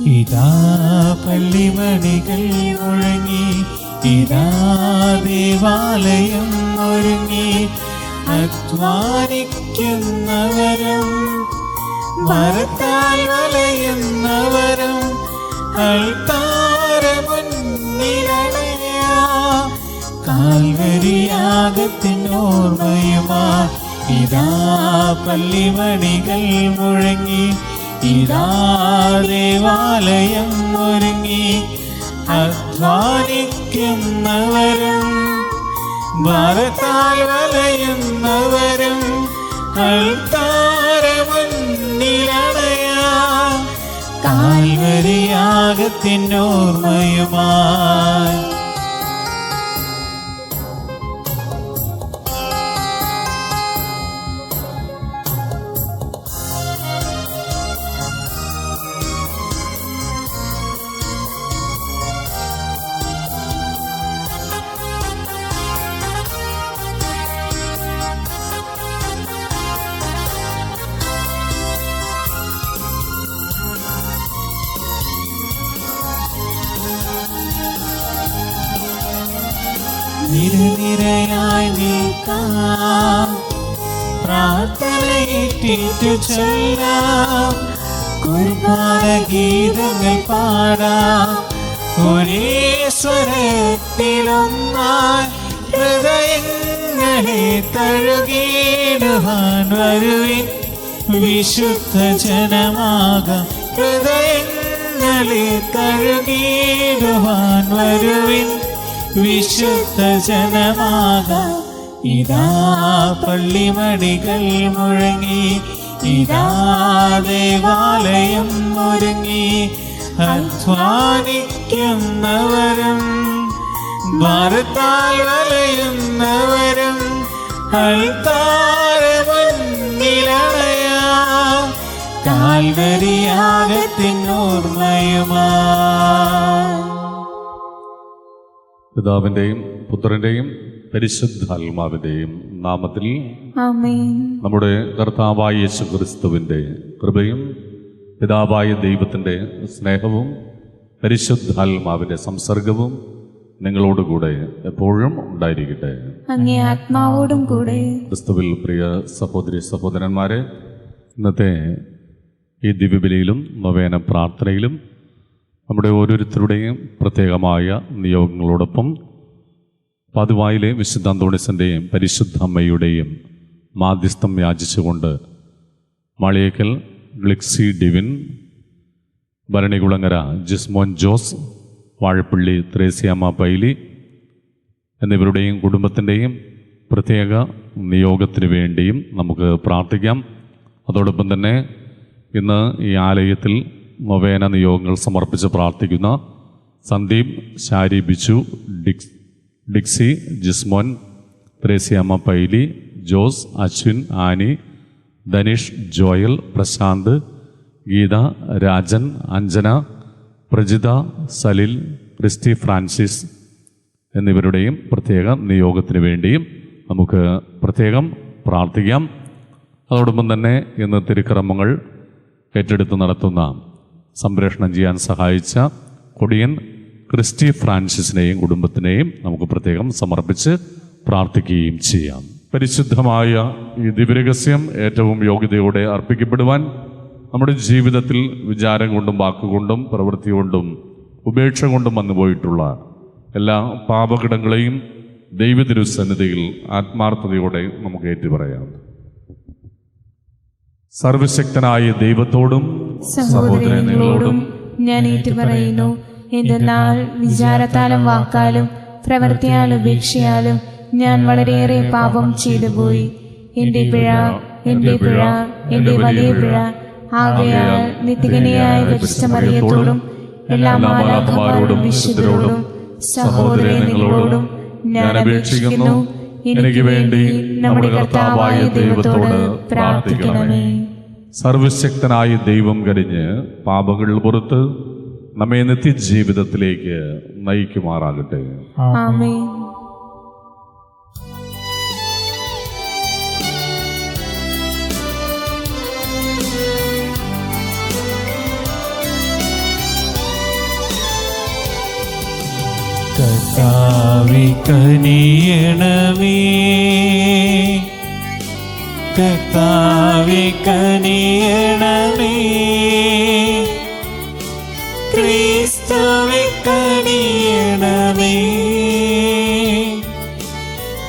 ഇതാ പള്ളിമണികൾ മുഴങ്ങി, ഇതാ ദേവാലയം ഒരുങ്ങി. അധ്വാനിക്കുന്നവരും മരത്താൽ വലയുന്നവരും അൾത്താരമുന്നിലണയാ കാൽവരിയാഗത്തിനോർമ്മയുമാ. ഇതാ പള്ളിമണികൾ മുഴങ്ങി, ഇതാ ദേവാലയം ഒരുങ്ങി. അധ്വാനിക്കുന്നവരും മരത്താൽ വലയുന്നവരും അൾത്താരമുന്നിലണയാ കാൽവരിയാഗത്തിനോർമ്മയുമായി. നിരനിരയായി നിൽക്കാം, പ്രാർത്ഥനയേറ്റിട്ടു ചൊല്ലാം, കുർബാന ഗീതങ്ങൾ പാടാം. ഒരേ സ്വരത്തിലൊന്നായി ഹൃദയങ്ങളെ തഴുകിടുവാൻ വരുവിൻ. വിശുദ്ധ ജനമാകാം, ഹൃദയങ്ങളെ തഴുകിടുവാൻ വരുവിൻ. വിശുദ്ധ ജനമാകാം. ഇതാ പള്ളിമണികൾ മുഴങ്ങി, ഇതാ ദേവാലയം ഒരുങ്ങി. അധ്വാനിക്കുന്നവരും മരത്താൽ വലയുന്നവരും അൾത്താരമുന്നിലണയാ കാൽവരിയാഗത്തിനോർമ്മയുമാ. പിതാവിന്റെയും പുത്രന്റെയും പരിശുദ്ധാത്മാവിന്റെയും നാമത്തിൽ ആമേൻ. നമ്മുടെ കർത്താവായ യേശുക്രിസ്തുവിന്റെ കൃപയും പിതാവായ ദൈവത്തിന്റെ സ്നേഹവും പരിശുദ്ധാത്മാവിന്റെ സംസർഗവും നിങ്ങളോടുകൂടെ എപ്പോഴും ഉണ്ടായിരിക്കട്ടെ. അങ്ങേ ആത്മാവോടും കൂടെ. ക്രിസ്തുവിൽ പ്രിയ സഹോദരി സഹോദരന്മാരെ, ഇന്നത്തെ ഈ ദിവ്യബലിയിലും നൊവേന പ്രാർത്ഥനയിലും നമ്മുടെ ഓരോരുത്തരുടെയും പ്രത്യേകമായ നിയോഗങ്ങളോടൊപ്പം പതിവായിലെ വിശുദ്ധ അന്തോണീസിൻ്റെയും പരിശുദ്ധ അമ്മയുടെയും മാധ്യസ്ഥം യാചിച്ചുകൊണ്ട് മാളിയേക്കൽ ഗ്ലിക്സി ഡിവിൻ, ഭരണികുളങ്ങര ജിസ്മോൻ ജോസ്, വാഴപ്പള്ളി ത്രേസ്യാമ്മ പൈലി എന്നിവരുടെയും കുടുംബത്തിൻ്റെയും പ്രത്യേക നിയോഗത്തിന് വേണ്ടിയും നമുക്ക് പ്രാർത്ഥിക്കാം. അതോടൊപ്പം തന്നെ ഇന്ന് ഈ ആലയത്തിൽ നൊവേന നിയോഗങ്ങൾ സമർപ്പിച്ച് പ്രാർത്ഥിക്കുന്ന സന്ദീപ്, ഷാരി, ബിച്ചു, ഡിക്സി, ജിസ്മോൻ, ത്രേസ്യാമ്മ പൈലി, ജോസ്, അശ്വിൻ, ആനി, ധനീഷ്, ജോയൽ, പ്രശാന്ത്, ഗീത, രാജൻ, അഞ്ജന, പ്രജിത, സലിൽ, ക്രിസ്റ്റി ഫ്രാൻസിസ് എന്നിവരുടെയും പ്രത്യേക നിയോഗത്തിന് വേണ്ടിയും നമുക്ക് പ്രത്യേകം പ്രാർത്ഥിക്കാം. അതോടൊപ്പം തന്നെ ഇന്ന് തിരുക്കർമ്മങ്ങൾ ഏറ്റെടുത്ത് നടത്തുന്ന സംപ്രേഷണം ചെയ്യാൻ സഹായിച്ച കൊടിയൻ ക്രിസ്റ്റി ഫ്രാൻസിസിനെയും കുടുംബത്തിനെയും നമുക്ക് പ്രത്യേകം സമർപ്പിച്ച് പ്രാർത്ഥിക്കുകയും ചെയ്യാം. പരിശുദ്ധമായ ഈ ദിവ്യരഹസ്യം ഏറ്റവും യോഗ്യതയോടെ അർപ്പിക്കപ്പെടുവാൻ നമ്മുടെ ജീവിതത്തിൽ വിചാരം കൊണ്ടും വാക്കുകൊണ്ടും പ്രവൃത്തി കൊണ്ടും ഉപേക്ഷ കൊണ്ടും വന്നുപോയിട്ടുള്ള എല്ലാ പാപകടങ്ങളെയും ദൈവതിരുസന്നിധിയിൽ ആത്മാർത്ഥതയോടെ നമുക്ക് ഏറ്റുപറയാം. സർവശക്തനായ ദൈവത്തോടും സഹോദരങ്ങളോടും ഞാൻ ഏറ്റുപറയുന്നു. എന്തെന്നാൽ വിചാരത്താലും വാക്കാലും പ്രവൃത്തിയാലും ഉപേക്ഷയാലും ഞാൻ വളരെയേറെ പാപം ചെയ്തുപോയി. എൻ്റെ പിഴ, എൻ്റെ പിഴ, എൻ്റെ വലിയ പിഴ. ആകയാൽ നിത്യകന്യയായ പരിശുദ്ധ മറിയത്തോടും എല്ലാ മാലാഖമാരോടും വിശുദ്ധരോടും സഹോദരങ്ങളോടും ഞാൻ അപേക്ഷിക്കുന്നു. എനിക്ക് വേണ്ടി നമ്മുടെ കർത്താവായ ദൈവത്തോട് പ്രാർത്ഥിക്കണമേ. സർവശക്തനായ ദൈവം കനിഞ്ഞ് പാപങ്ങൾ പുറത്ത് നമ്മെ നിത്യജീവിതത്തിലേക്ക് നയിക്കുമാറാകട്ടെ. ആമേൻ. കനിയണമേ, കർത്താവേ കനിയണമേ, ക്രിസ്തുവേ കനിയണമേ,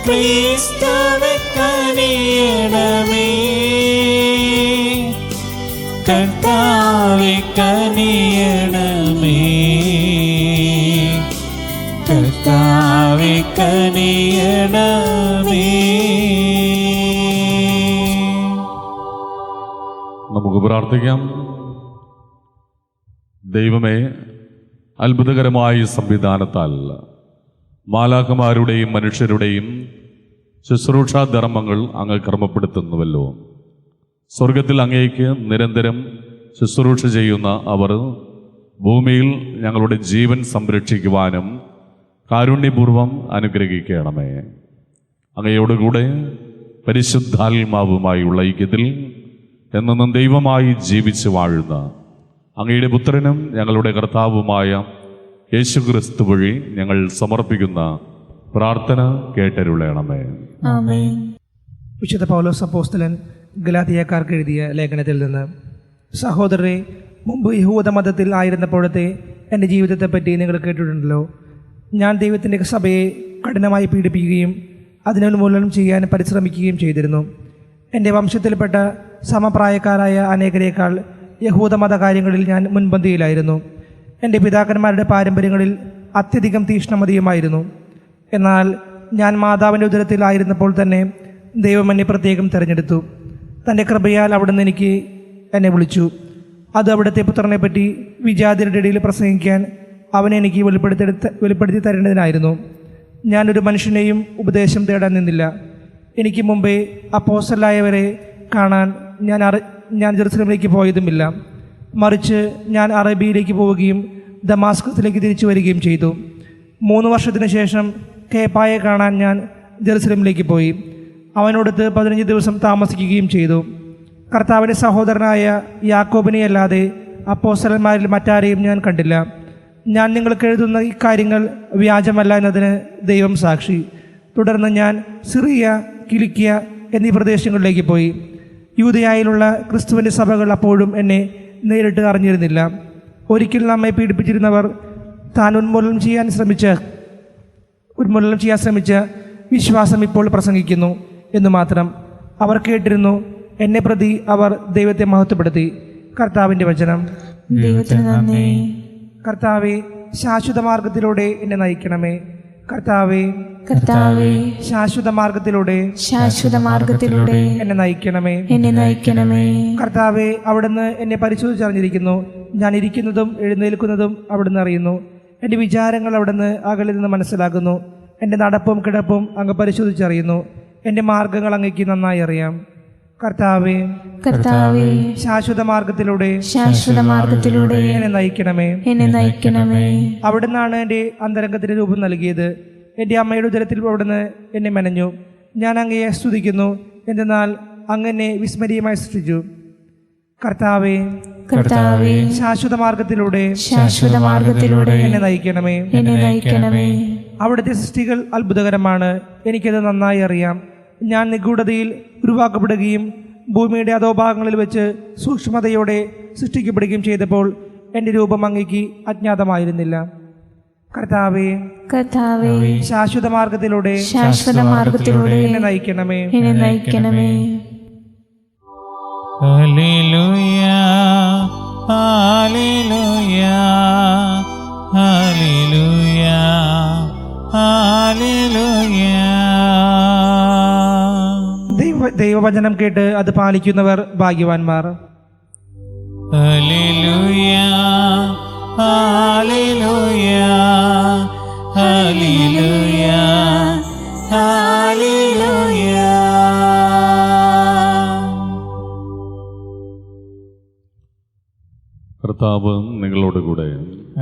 ക്രിസ്തുവേ കനിയണമേ, കർത്താവേ കനിയണമേ, കർത്താവേ കനിയണമേ. നമുക്ക് പ്രാർത്ഥിക്കാം. ദൈവമേ, അത്ഭുതകരമായ സംവിധാനത്താൽ മാലാഖമാരുടെയും മനുഷ്യരുടെയും ശുശ്രൂഷാധർമ്മങ്ങൾ അങ്ങ് ക്രമപ്പെടുത്തുന്നുവല്ലോ. സ്വർഗത്തിൽ അങ്ങേക്ക് നിരന്തരം ശുശ്രൂഷ ചെയ്യുന്ന അവർ ഭൂമിയിൽ ഞങ്ങളുടെ ജീവൻ സംരക്ഷിക്കുവാനും കാരുണ്യപൂർവം അനുഗ്രഹിക്കണമേ. അങ്ങയോടുകൂടെ പരിശുദ്ധാത്മാവുമായുള്ള ഐക്യത്തിൽ എന്നും ദൈവമായി ജീവിച്ച് വാഴുന്ന അങ്ങയുടെ പുത്രനും ഞങ്ങളുടെ കർത്താവുമായ യേശുക്രിസ്തു വഴി ഞങ്ങൾ സമർപ്പിക്കുന്ന പ്രാർത്ഥന കേട്ടരുളയണമേ. ആമേൻ. വിശുദ്ധ പൗലോസ് അപ്പോസ്തലൻ ഗലാത്യക്കാർക്ക് എഴുതിയ ലേഖനത്തിൽ നിന്ന്: സഹോദരരെ, മുമ്പ് യഹൂദ മതത്തിൽ ആയിരുന്നപ്പോഴത്തെ എൻ്റെ ജീവിതത്തെപ്പറ്റി നിങ്ങൾ കേട്ടിട്ടുണ്ടല്ലോ. ഞാൻ ദൈവത്തിൻ്റെ സഭയെ കഠിനമായി പീഡിപ്പിക്കുകയും അതിനുന്മൂലനം ചെയ്യാൻ പരിശ്രമിക്കുകയും ചെയ്തിരുന്നു. എൻ്റെ വംശത്തിൽപ്പെട്ട സമപ്രായക്കാരായ അനേകരേക്കാൾ യഹൂദമത കാര്യങ്ങളിൽ ഞാൻ മുൻപന്തിയിലായിരുന്നു. എൻ്റെ പിതാക്കന്മാരുടെ പാരമ്പര്യങ്ങളിൽ അത്യധികം തീക്ഷ്ണമതിയുമായിരുന്നു. എന്നാൽ ഞാൻ മാതാവിൻ്റെ ഉദരത്തിലായിരുന്നപ്പോൾ തന്നെ ദൈവം എന്നെ പ്രത്യേകം തിരഞ്ഞെടുത്തു. തൻ്റെ കൃപയാൽ അവിടുന്ന് എന്നെ വിളിച്ചു. അത് അവിടുത്തെ പുത്രനെപ്പറ്റി വിജാതിരുടെ ഇടയിൽ പ്രസംഗിക്കാൻ അവനെ എനിക്ക് വെളിപ്പെടുത്തി തരേണ്ടതിനായിരുന്നു. ഞാനൊരു മനുഷ്യനെയും ഉപദേശം തേടാൻ നിന്നില്ല. എനിക്ക് മുമ്പേ അപ്പോസ്തലരായവരെ കാണാൻ ഞാൻ ജെറുസലേമിലേക്ക് പോയതുമില്ല. മറിച്ച് ഞാൻ അറേബ്യയിലേക്ക് പോവുകയും ദമാസ്കസിലേക്ക് തിരിച്ചു വരികയും ചെയ്തു. 3 വർഷത്തിന് ശേഷം കേപ്പായെ കാണാൻ ഞാൻ ജെറുസലേമിലേക്ക് പോയി. അവനോടൊത്ത് 15 ദിവസം താമസിക്കുകയും ചെയ്തു. കർത്താവിൻ്റെ സഹോദരനായ യാക്കോബിനെയല്ലാതെ അപ്പോസ്തലന്മാരിൽ മറ്റാരെയും ഞാൻ കണ്ടില്ല. ഞാൻ നിങ്ങൾക്ക് എഴുതുന്ന ഈ കാര്യങ്ങൾ വ്യാജമല്ല എന്നതിന് ദൈവം സാക്ഷി. തുടർന്ന് ഞാൻ സിറിയ, കിലിക്കിയ എന്നീ പ്രദേശങ്ങളിലേക്ക് പോയി. യൂദയായിലുള്ള ക്രിസ്തുവിൻ്റെ സഭകൾ അപ്പോഴും എന്നെ നേരിട്ട് അറിഞ്ഞിരുന്നില്ല. ഒരിക്കൽ നമ്മെ പീഡിപ്പിച്ചിരുന്നവർ താൻ ഉന്മൂലനം ചെയ്യാൻ ശ്രമിച്ച വിശ്വാസം ഇപ്പോൾ പ്രസംഗിക്കുന്നു എന്നു മാത്രം. അവർ കേട്ടിരുന്നു. എന്നെ പ്രതി അവർ ദൈവത്തെ മഹത്വപ്പെടുത്തി. കർത്താവിൻ്റെ വചനം. ദൈവത്തിന് നന്ദി. കർത്താവേ, ശാശ്വത മാർഗത്തിലൂടെ എന്നെ നയിക്കണമേ. കർത്താവേ, കർത്താവേ, ശാശ്വത മാർഗത്തിലൂടെ എന്നെ നയിക്കണമേ. കർത്താവേ, അവിടുന്ന് എന്നെ പരിശോധിച്ചറിഞ്ഞിരിക്കുന്നു. ഞാൻ ഇരിക്കുന്നതും എഴുന്നേൽക്കുന്നതും അവിടുന്ന് അറിയുന്നു. എൻ്റെ വിചാരങ്ങൾ അവിടുന്ന് അകലിൽ നിന്ന് മനസ്സിലാക്കുന്നു. എൻ്റെ നടപ്പും കിടപ്പും അങ്ങ് പരിശോധിച്ചറിയുന്നു. എൻ്റെ മാർഗങ്ങൾ അങ്ങേക്ക് നന്നായി അറിയാം. കർത്താവേ, ശാശ്വത മാർഗത്തിലൂടെ എന്നെ നയിക്കണമേ. അവിടുന്നാണ് എൻ്റെ അന്തരംഗത്തിന് രൂപം നൽകിയത്. എൻ്റെ അമ്മയുടെ ഉദരത്തിൽ അവിടുന്ന് എന്നെ മെനഞ്ഞു. ഞാൻ അങ്ങയെ സ്തുതിക്കുന്നു, എന്തെന്നാൽ അങ്ങ് എന്നെ വിസ്മരീയമായി സൃഷ്ടിച്ചു. കർത്താവേ, ശാശ്വത മാർഗത്തിലൂടെ എന്നെ നയിക്കണമേ. അവിടുത്തെ സൃഷ്ടികൾ അത്ഭുതകരമാണ്. എനിക്കത് നന്നായി അറിയാം. ഞാൻ നിഗൂഢതയിൽ ഉരുവാക്കപ്പെടുകയും ഭൂമിയുടെ അധോഭാഗങ്ങളിൽ വെച്ച് സൂക്ഷ്മതയോടെ സൃഷ്ടിക്കപ്പെടുകയും ചെയ്തപ്പോൾ എൻ്റെ രൂപം അങ്ങേക്ക് അജ്ഞാതമായിരുന്നില്ല. കർത്താവേ, ശാശ്വത മാർഗത്തിലൂടെ എന്നെ നയിക്കണമേ. Hallelujah, hallelujah, hallelujah, hallelujah. ദൈവവചനം കേട്ട് അത് പാലിക്കുന്നവർ ഭാഗ്യവാന്മാർ. Hallelujah, hallelujah, hallelujah, hallelujah. കർത്താവ് നിങ്ങളോടുകൂടെ,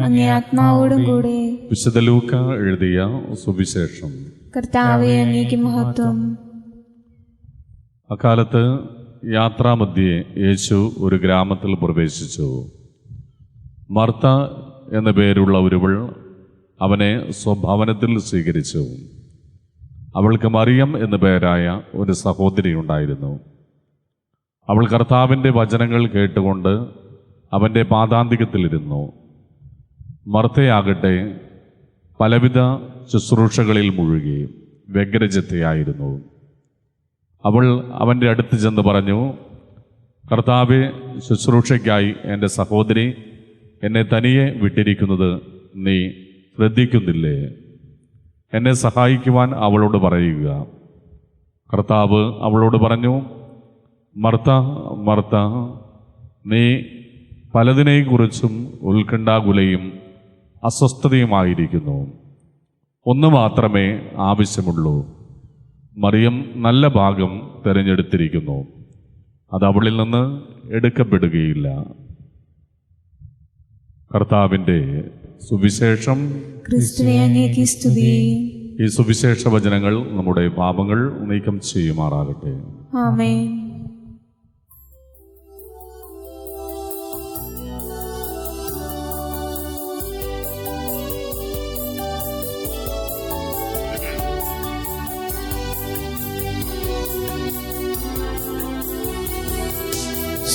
അങ്ങേ ആത്മാവോടും കൂടെ. വിശുദ്ധ ലൂക്ക എഴുതിയ സുവിശേഷം. കർത്താവേ, അങ്ങേക്ക് മഹത്വം. അക്കാലത്ത് യാത്രാമധ്യേ യേശു ഒരു ഗ്രാമത്തിൽ പ്രവേശിച്ചു. മർത്ത എന്ന പേരുള്ള ഒരുവൾ അവനെ സ്വഭവനത്തിൽ സ്വീകരിച്ചു. അവൾക്ക് മറിയം എന്നു പേരായ ഒരു സഹോദരി ഉണ്ടായിരുന്നു. അവൾ കർത്താവിൻ്റെ വചനങ്ങൾ കേട്ടുകൊണ്ട് അവൻ്റെ പാദാന്തികത്തിലിരുന്നു. മർത്തയാകട്ടെ പലവിധ ശുശ്രൂഷകളിൽ മുഴുകി വ്യഗ്രചിത്തയായിരുന്നു. അവൾ അവൻ്റെ അടുത്ത് ചെന്ന് പറഞ്ഞു, കർത്താവെ, ശുശ്രൂഷയ്ക്കായി എൻ്റെ സഹോദരി എന്നെ തനിയെ വിട്ടിരിക്കുന്നത് നീ ശ്രദ്ധിക്കുന്നില്ലേ? എന്നെ സഹായിക്കുവാൻ അവളോട് പറയുക. കർത്താവ് അവളോട് പറഞ്ഞു, മർത്ത, മർത്ത, നീ പലതിനെക്കുറിച്ചും ഉത്കണ്ഠാകുലയും അസ്വസ്ഥതയുമായിരിക്കുന്നു. ഒന്ന് മാത്രമേ ആവശ്യമുള്ളൂ. മറിയം നല്ല ഭാഗം തിരഞ്ഞെടുത്തിരിക്കുന്നു, അത് അവളിൽ നിന്ന് എടുക്കപ്പെടുകയില്ല. കർത്താവിൻ്റെ സുവിശേഷം. ക്രിസ്തുവേ, അങ്ങേക്ക് സ്തുതി. ഈ സുവിശേഷ വചനങ്ങൾ നമ്മുടെ പാപങ്ങൾ നീക്കം ചെയ്യുമാറാകട്ടെ. ആമേൻ.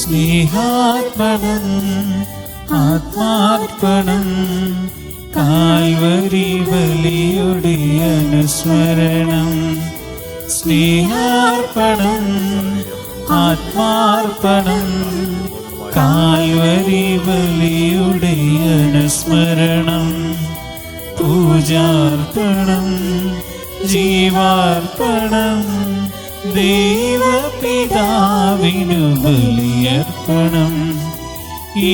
സ്നേഹാർപ്പണം, ആത്മാർപ്പണം, കാൽവരി ബലിയുടെ അനുസ്മരണം. സ്നേഹാർപ്പണം, ആത്മാർപ്പണം, കാൽവരി ബലിയുടെ അനുസ്മരണം. പൂജാർപ്പണം, ജീവാർപ്പണം, ദൈവപിതാവിനു ബലിയർപ്പണം. ഈ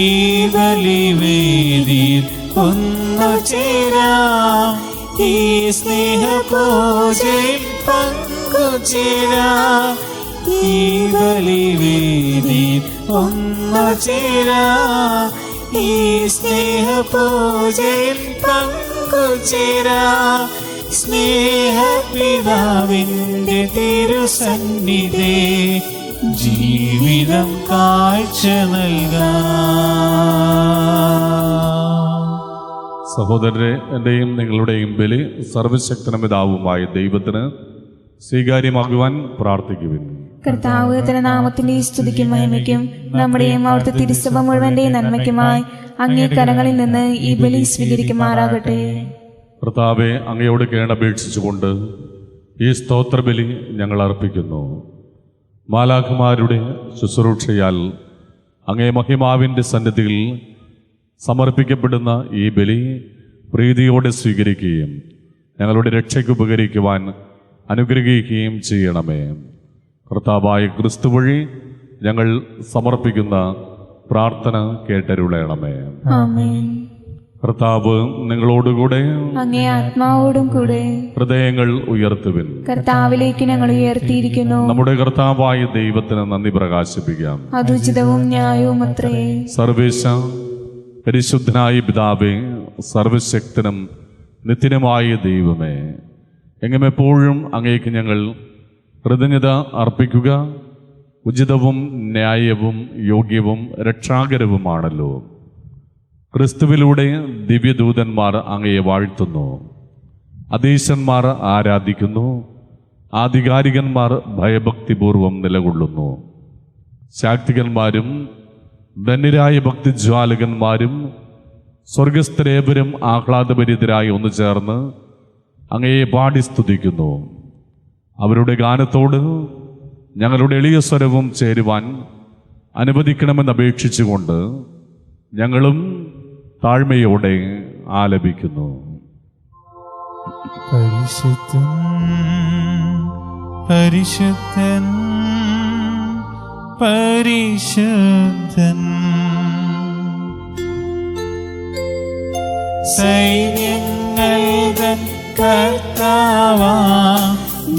ബലിവേദിയിൽ ഒന്നു ചേരാം, ഈ സ്നേഹപൂജയിൽ പങ്കുചേരാം. ഈ ബലിവേദിയിൽ ഒന്നു ചേരാം, ഈ സ്നേഹപൂജയിൽ പങ്കുചേരാം. സ്നേഹപിതാവിൻ്റെ തിരുസന്നിധി ജീവിതം കാഴ്ച നൽകാം. സഹോദരരെ, എൻ്റെയും നിങ്ങളുടെയും ബലി സർവശക്തനും പിതാവുമായ ദൈവത്തിന് സ്വീകാര്യമാകുവാൻ പ്രാർത്ഥിക്കുവിൻ. കർത്താവ് തന്റെ നാമത്തിന്റെ സ്തുതിക്കും മഹിമയ്ക്കും നമ്മുടെയും അവിടുത്തെ തിരുസഭ മുഴുവന്റെ നന്മയ്ക്കുമായി അങ്ങേ കരങ്ങളിൽ നിന്ന് ഈ ബലി സ്വീകരിക്കുമാറാകട്ടെ. കർത്താവെ, അങ്ങയോട് കേണപേക്ഷിച്ചുകൊണ്ട് ഈ സ്തോത്രബലി ഞങ്ങൾ അർപ്പിക്കുന്നു. മാലാഖമാരുടെ ശുശ്രൂഷയാൽ അങ്ങേ മഹിമാവിൻ്റെ സന്നിധിയിൽ സമർപ്പിക്കപ്പെടുന്ന ഈ ബലി പ്രീതിയോടെ സ്വീകരിക്കുകയും ഞങ്ങളുടെ രക്ഷയ്ക്ക് ഉപകരിക്കുവാൻ അനുഗ്രഹിക്കുകയും ചെയ്യണമേ. കർത്താവായ ക്രിസ്തു വഴി ഞങ്ങൾ സമർപ്പിക്കുന്ന പ്രാർത്ഥന കേട്ടരുളയണമേ. ആമേൻ. കർത്താവ് നിങ്ങളോടുകൂടെ, അങ്ങേ ആത്മാവോടും കൂടെ. ഹൃദയങ്ങൾ ഉയർത്തുവിൻ. കർത്താവിലേക്ക് ഞങ്ങൾ ഉയർത്തിയിരിക്കുന്നു. നമ്മുടെ കർത്താവായ ദൈവത്തിന് നന്ദി പ്രകാശിപ്പിക്കാം. അതുചിതവും ന്യായവും അത്രേ. സർവേശ പരിശുദ്ധനായ പിതാവേ, സർവശക്തനും നിത്യനുമായ ദൈവമേ, എങ്ങും എപ്പോഴും അങ്ങേക്ക് ഞങ്ങൾ കൃതജ്ഞത അർപ്പിക്കുക ഉചിതവും ന്യായവും യോഗ്യവും രക്ഷാകരവുമാണല്ലോ. ക്രിസ്തുവിലൂടെ ദിവ്യദൂതന്മാർ അങ്ങയെ വാഴ്ത്തുന്നു, അധീശന്മാർ ആരാധിക്കുന്നു, ആധികാരികന്മാർ ഭയഭക്തിപൂർവം നിലകൊള്ളുന്നു. ശാക്തികന്മാരും ധന്യരായ ഭക്തിജ്വാലകന്മാരും സ്വർഗസ്ഥരേവരും ആഹ്ലാദഭരിതരായി ഒന്നു ചേർന്ന് അങ്ങയെ പാടി സ്തുതിക്കുന്നു. അവരുടെ ഗാനത്തോട് ഞങ്ങളുടെ എളിയ സ്വരവും ചേരുവാൻ അനുവദിക്കണമെന്ന് അപേക്ഷിച്ചുകൊണ്ട് ഞങ്ങളും താഴ്മയോടെ ആലപിക്കുന്നു. പരിശുദ്ധൻ, പരിശുദ്ധൻ, പരിശുദ്ധൻ, സൈന്യങ്ങളുടെ കർത്താവാം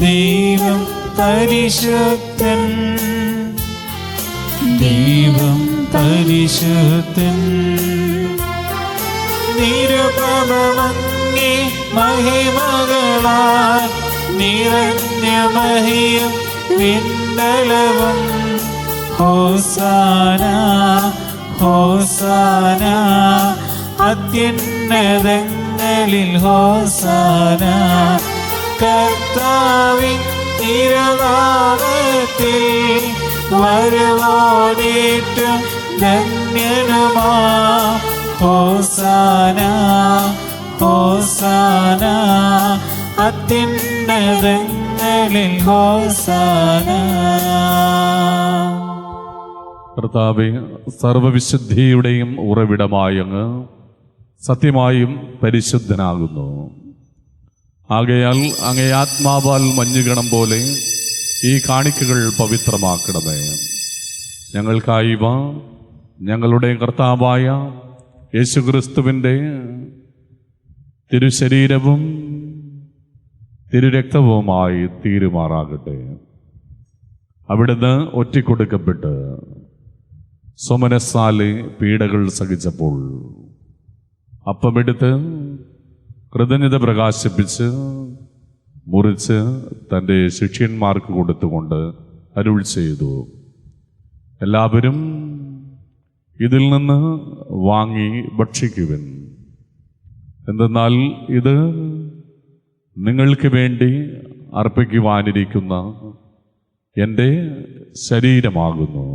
ദൈവം പരിശുദ്ധൻ, ദൈവം പരിശുദ്ധൻ. നിരുപമങ്ങേ മഹിമകളാൽ നിറഞ്ഞ മഹിയും വിണ്ടലവും. ഹോസാന, ഹോസാന, അത്യുന്നതങ്ങളിൽ ഉയരങ്ങളിൽ ഹോസാന. കർത്താവിൻ തിരുനാമത്തിൽ വരുവോനേറ്റം ധന്യനുമാ. ഹോസാന ഹോസാന അത്യുന്നതങ്ങളിൽ ഹോസാന. കർത്താവേ, സർവവിശുദ്ധിയുടെയും ഉറവിടമായ അങ്ങ് സത്യമായും പരിശുദ്ധനാകുന്നു. ആകയാൽ അങ്ങേ ആത്മാവാൽ മഞ്ഞുകണം പോലെ ഈ കാണിക്കകൾ പവിത്രമാക്കണമേ. ഞങ്ങൾക്കായി ഇവ ഞങ്ങളുടെ കർത്താവായ യേശുക്രിസ്തുവിൻ്റെ തിരുശരീരവും തിരുരക്തവുമായി തീരുമാറാകട്ടെ. അവിടുന്ന് ഒറ്റിക്കൊടുക്കപ്പെട്ട് സോമനസാലെ പീഡകൾ സഹിച്ചപ്പോൾ അപ്പമെടുത്ത് കൃതജ്ഞത പ്രകാശിപ്പിച്ച് മുറിച്ച് തൻ്റെ ശിഷ്യന്മാർക്ക് കൊടുത്തുകൊണ്ട് അരുൾ ചെയ്തു, എല്ലാവരും ഇതിൽ നിന്ന് വാങ്ങി ഭക്ഷിക്കുവിൻ. എന്തെന്നാൽ ഇത് നിങ്ങൾക്ക് വേണ്ടി അർപ്പിക്കുവാനിരിക്കുന്ന എൻ്റെ ശരീരമാകുന്നു.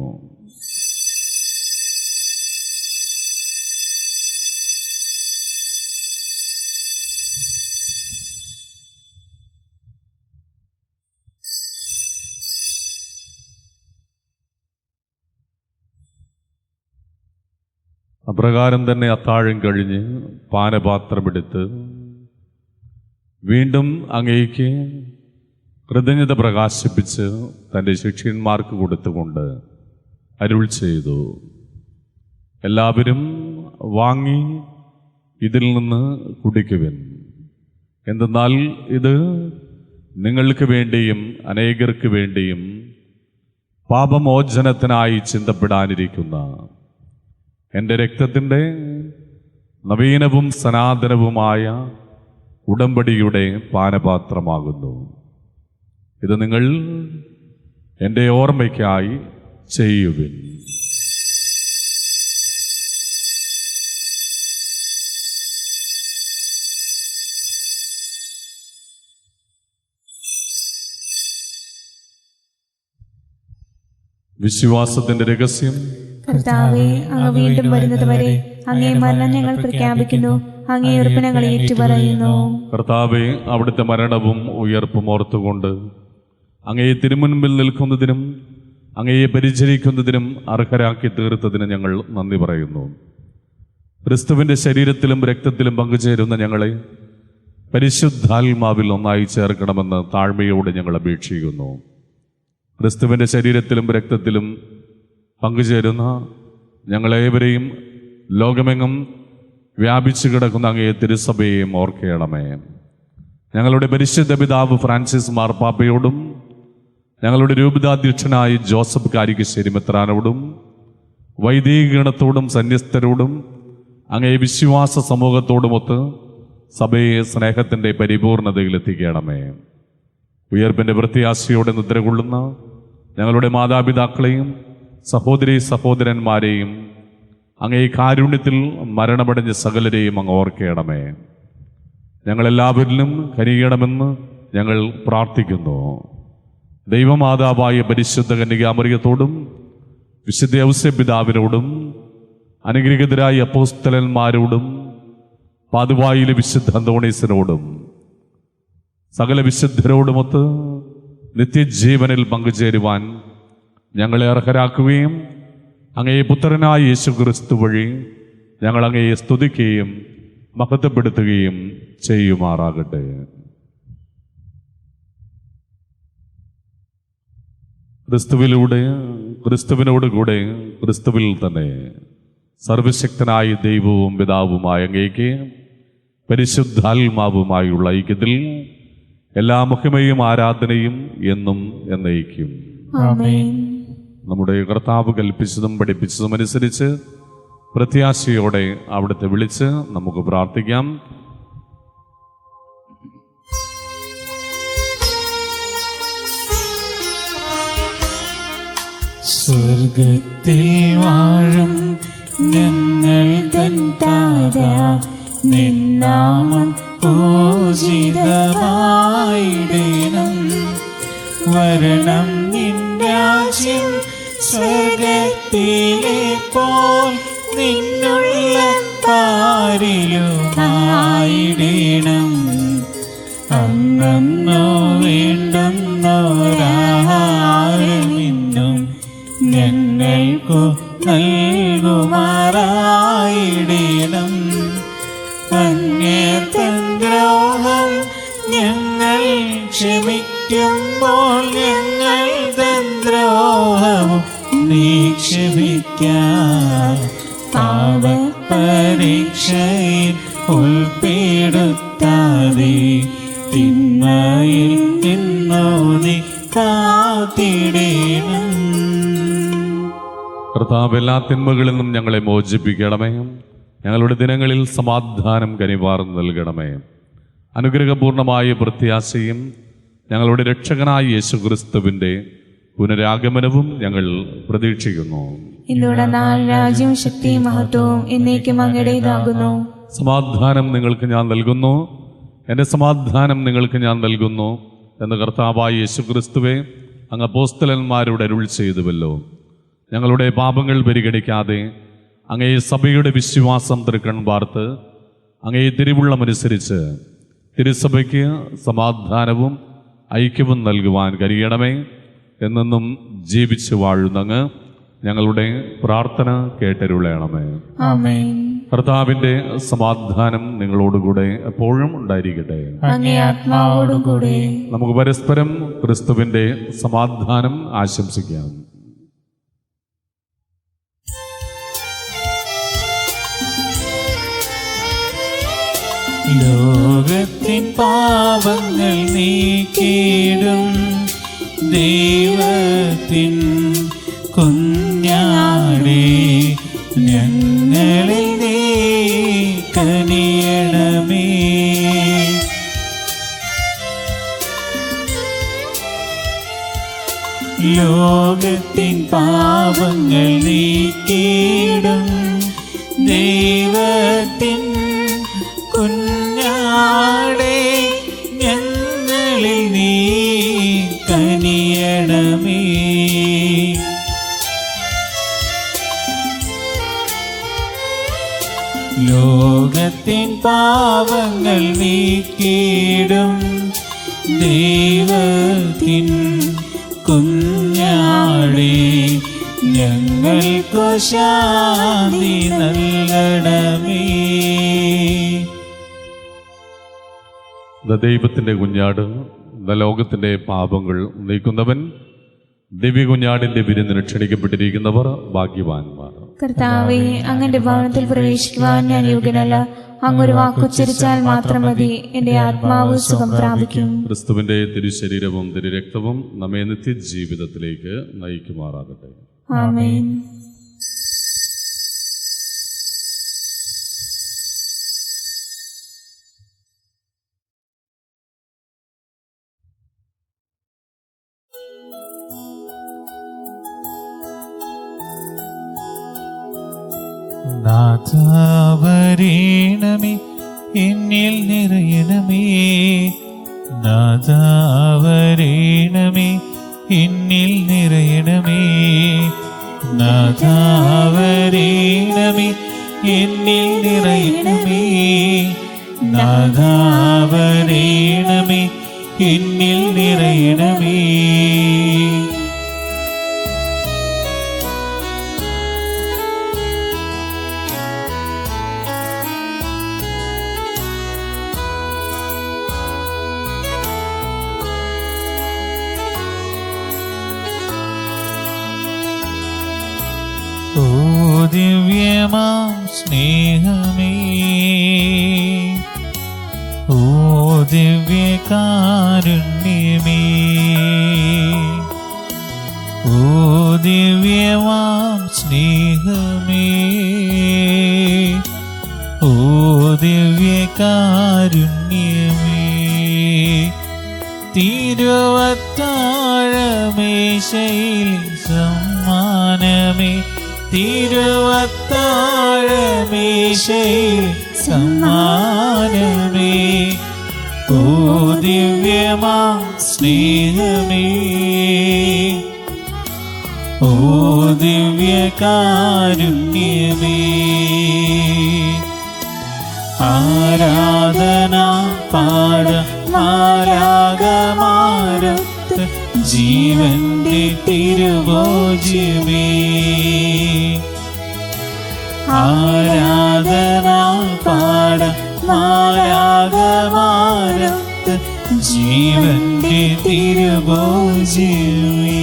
അപ്രകാരം തന്നെ അത്താഴം കഴിഞ്ഞ് പാനപാത്രമെടുത്ത് വീണ്ടും അങ്ങേക്ക് കൃതജ്ഞത പ്രകാശിപ്പിച്ച് തൻ്റെ ശിഷ്യന്മാർക്ക് കൊടുത്തുകൊണ്ട് അരുൾ ചെയ്തു, എല്ലാവരും വാങ്ങി ഇതിൽ നിന്ന് കുടിക്കുവിൻ. എന്തെന്നാൽ ഇത് നിങ്ങൾക്ക് വേണ്ടിയും അനേകർക്ക് വേണ്ടിയും പാപമോചനത്തിനായി ചിന്തപ്പെടാനിരിക്കുന്ന എൻ്റെ രക്തത്തിൻ്റെ നവീനവും സനാതനവുമായ ഉടമ്പടിയുടെ പാനപാത്രമാകുന്നു. ഇത് നിങ്ങൾ എൻ്റെ ഓർമ്മയ്ക്കായി ചെയ്യുവിൻ. വിശ്വാസത്തിന്റെ രഹസ്യം. കർത്താവേ, അങ്ങ് വീണ്ടും വരുന്നത് വരെ അങ്ങേ മരണം ഞങ്ങൾ പ്രഖ്യാപിക്കുന്നു, അങ്ങേ ഉറപ്പ് ഞങ്ങൾ ഏറ്റുപറയുന്നു. കർത്താവേ, അവിടുത്തെ മരണവും ഉയർപ്പും ഓർത്തുകൊണ്ട് അങ്ങയെ തിരുമുൻപിൽ നിൽക്കുന്നതിനും അങ്ങയെ പരിചരിക്കുന്നതിനും അർഹരാക്കി തീർത്തതിന് ഞങ്ങൾ നന്ദി പറയുന്നു. ക്രിസ്തുവിൻ്റെ ശരീരത്തിലും രക്തത്തിലും പങ്കുചേരുന്ന ഞങ്ങളെ പരിശുദ്ധാത്മാവിൽ ഒന്നായി ചേർക്കണമെന്ന് താഴ്മയോട് ഞങ്ങൾ അപേക്ഷിക്കുന്നു. ക്രിസ്തുവിൻ്റെ ശരീരത്തിലും രക്തത്തിലും പങ്കുചേരുന്ന ഞങ്ങളേവരെയും ലോകമെങ്ങും വ്യാപിച്ചു കിടക്കുന്ന അങ്ങേ തിരുസഭയെയും ഓർക്കണമേ. ഞങ്ങളുടെ പരിശുദ്ധ പിതാവ് ഫ്രാൻസിസ് മാർപ്പാപ്പയോടും ഞങ്ങളുടെ രൂപതാധ്യക്ഷനായ ജോസഫ് കാരിക്കശ്ശേരി മെത്രാനോടും വൈദികഗണത്തോടും സന്യസ്തരോടും അങ്ങേ വിശ്വാസ സമൂഹത്തോടുമൊത്ത് സഭയെ സ്നേഹത്തിൻ്റെ പരിപൂർണതയിലെത്തിക്കണമേ. ഉയർപ്പിൻ്റെ പ്രത്യാശയോടെ നിദ്രകൊള്ളുന്ന ഞങ്ങളുടെ മാതാപിതാക്കളെയും സഹോദരീ സഹോദരന്മാരെയും അങ്ങേ കാരുണ്യത്തിൽ മരണമടഞ്ഞ സകലരെയും അങ്ങ് ഓർക്കണമേ. ഞങ്ങളെല്ലാവരിലും കനിയണമെന്ന് ഞങ്ങൾ പ്രാർത്ഥിക്കുന്നു. ദൈവമാതാവായ പരിശുദ്ധ കന്യകാമറിയത്തോടും വിശുദ്ധ ഔസേപ്പിതാവിനോടും അനുഗ്രഹീതരായ അപ്പോസ്തലന്മാരോടും പാതുവായിലെ വിശുദ്ധ അന്തോണീസിനോടും സകല വിശുദ്ധരോടുമൊത്ത് നിത്യജീവനിൽ പങ്കുചേരുവാൻ ഞങ്ങളെ അർഹരാക്കുകയും അങ്ങേ പുത്രനായ യേശു ക്രിസ്തു വഴി ഞങ്ങൾ അങ്ങയെ സ്തുതിക്കുകയും മഹത്വപ്പെടുത്തുകയും ചെയ്യുമാറാകട്ടെ. ക്രിസ്തുവിലൂടെ, ക്രിസ്തുവിനോട് കൂടെ, ക്രിസ്തുവിൽ തന്നെ സർവശക്തനായ ദൈവവും പിതാവുമായ അങ്ങേക്ക് പരിശുദ്ധാത്മാവുമായുള്ള ഐക്യത്തിൽ എല്ലാ മഹിമയും ആരാധനയും എന്നും എന്നേക്കും. ആമേൻ. നമ്മുടെ കർത്താവ് കൽപ്പിച്ചതും പഠിപ്പിച്ചതും അനുസരിച്ച് പ്രത്യാശയോടെ അവിടുത്തെ വിളിച്ച് നമുക്ക് പ്രാർത്ഥിക്കാം. സ്വർഗത്തിൽ വാഴും ഞങ്ങൾ തൻ താര നിൻ നാമം പൂജിതമായിടേണം. വരണം നിൻ രാജ്യം സ്വർഗത്തിലെ പോൽ നിന്നുള്ള പാരിലുമായിടേണം. അന്നോ വേണ്ടുന്നോരാഹാരമിന്നും ഞങ്ങൾക്കു നൽകുമാറായിടേണം. അന്യർത്തൻ ദ്രോഹം ഞങ്ങൾ ക്ഷമിക്കുമ്പോൾ ഞങ്ങൾ തൻ ദ്രോഹവും നീ ക്ഷമിക്കാം. പാപപരീക്ഷയിൽ ഉൾപ്പെടുത്താതെ തിന്മയിൽ നിന്നു നീ കാത്തിടേണം. കർത്താവ് എല്ലാ തിന്മകളിൽ നിന്നും ഞങ്ങളെ മോചിപ്പിക്കണമേ. ഞങ്ങളുടെ ദിനങ്ങളിൽ സമാധാനം കനിവാർന്നു നൽകണമേ. അനുഗ്രഹപൂർണമായ പ്രത്യാശയും ഞങ്ങളുടെ രക്ഷകനായ യേശുക്രിസ്തുവിൻ്റെ പുനരാഗമനവും ഞങ്ങൾ പ്രതീക്ഷിക്കുന്നു. ഇന്നോടെ നാൾ രാജ്യവും ശക്തിയും മഹത്വവും എന്നേക്കും അങ്ങയുടേതാകുന്നു. സമാധാനം നിങ്ങൾക്ക് ഞാൻ നൽകുന്നു, എൻ്റെ സമാധാനം നിങ്ങൾക്ക് ഞാൻ നൽകുന്നു എന്ന് കർത്താവായ യേശുക്രിസ്തുവെ അങ്ങ് അപ്പോസ്തലന്മാരോട് അരുൾ ചെയ്തുവല്ലോ. ഞങ്ങളുടെ പാപങ്ങൾ പരിഗണിക്കാതെ അങ്ങേ സഭയുടെ വിശ്വാസം തൃക്കൺ പാർത്ത് അങ്ങേ തിരുവുള്ളമനുസരിച്ച് തിരുസഭയ്ക്ക് സമാധാനവും ഐക്യവും നൽകുവാൻ കഴിയണമേ. എന്നെന്നും ജീവിച്ചു വാഴുന്നങ്ങ് ഞങ്ങളുടെ പ്രാർത്ഥന കേട്ടരുളയണമേ. ആമേൻ. കർത്താവിൻ്റെ സമാധാനം നിങ്ങളോടുകൂടെ എപ്പോഴും ഉണ്ടായിരിക്കട്ടെ. അങ്ങേ ആത്മാവോടുകൂടെ. നമുക്ക് പരസ്പരം ക്രിസ്തുവിൻ്റെ സമാധാനം ആശംസിക്കാം. ലോകത്തിൻ പാപങ്ങൾ നീക്കിയിടും ദൈവത്തിൻ കുഞ്ഞാടേ, ഞങ്ങളിൽ നീ കനിയണമേ. ലോകത്തിൻ പാപങ്ങൾ നീക്കിയിടും ദൈവത്തിൻ കുഞ്ഞാടേ, ഞങ്ങളിൽ നീ കനിയണമേ. ലോകത്തിൻ പാപങ്ങൾ നീക്കിയിടും ദൈവത്തിൻ കുഞ്ഞാടേ, ഞങ്ങൾക്കു ശാന്തി നൽകണമേ. ദൈവത്തിൻ്റെ കുഞ്ഞാട്, ലോകത്തിൻ്റെ പാപങ്ങൾ നീക്കുന്നവൻ, ദിവ്യ കുഞ്ഞാടിൻ്റെ വിരുന്നിന് ക്ഷണിക്കപ്പെട്ടിരിക്കുന്നവർ ഭാഗ്യവാന്മാർ. കർത്താവേ, അങ്ങന്റെ ഭവനത്തിൽ പ്രവേശിക്കുവാൻ ഞാൻ യോഗ്യനല്ല. അങ്ങൊരു വാക്കുച്ചരിച്ചാൽ മാത്രം മതി, എന്റെ ആത്മാവ് സുഖം പ്രാപിക്കും. ക്രിസ്തുവിൻ്റെ തിരുശരീരവും തിരുരക്തവും നമ്മെ നിത്യജീവിതത്തിലേക്ക് നയിക്കുമാറാകട്ടെ. ആമേൻ. നാഥാവരേണമേ, എന്നിൽ നിറയണമേ. നാഥാവരേണമേ, എന്നിൽ നിറയണമേ. നാഥാവരേണമേ, എന്നിൽ നിറയണമേ. നാഥാവരേണമേ, എന്നിൽ നിറയണമേ. ഓ ദിവ്യമാം സ്നേഹമേ, ഓ ദിവ്യകാരുണ്യമേ, ഓ ദിവ്യമാം സ്നേഹമേ, ഓ ദിവ്യകാരുണ്യമേ. തിരുവത്താഴമേശയിൽ സമ്മാനമേ, തിരുവത്താഴമേശയിൽ സമ്മാനമേ. ഓ ദിവ്യമാം സ്നേഹമേ, ഓ ദിവ്യകാരുണ്യമേ, ആരാധന പാട മാലാകമാരത്ത് ജീവന്റെ തിരുഭോജ്യമേ. ആരാധന പാട മാലാകമാരത്ത് ജീവന്റെ തിരുഭോജ്യമേ.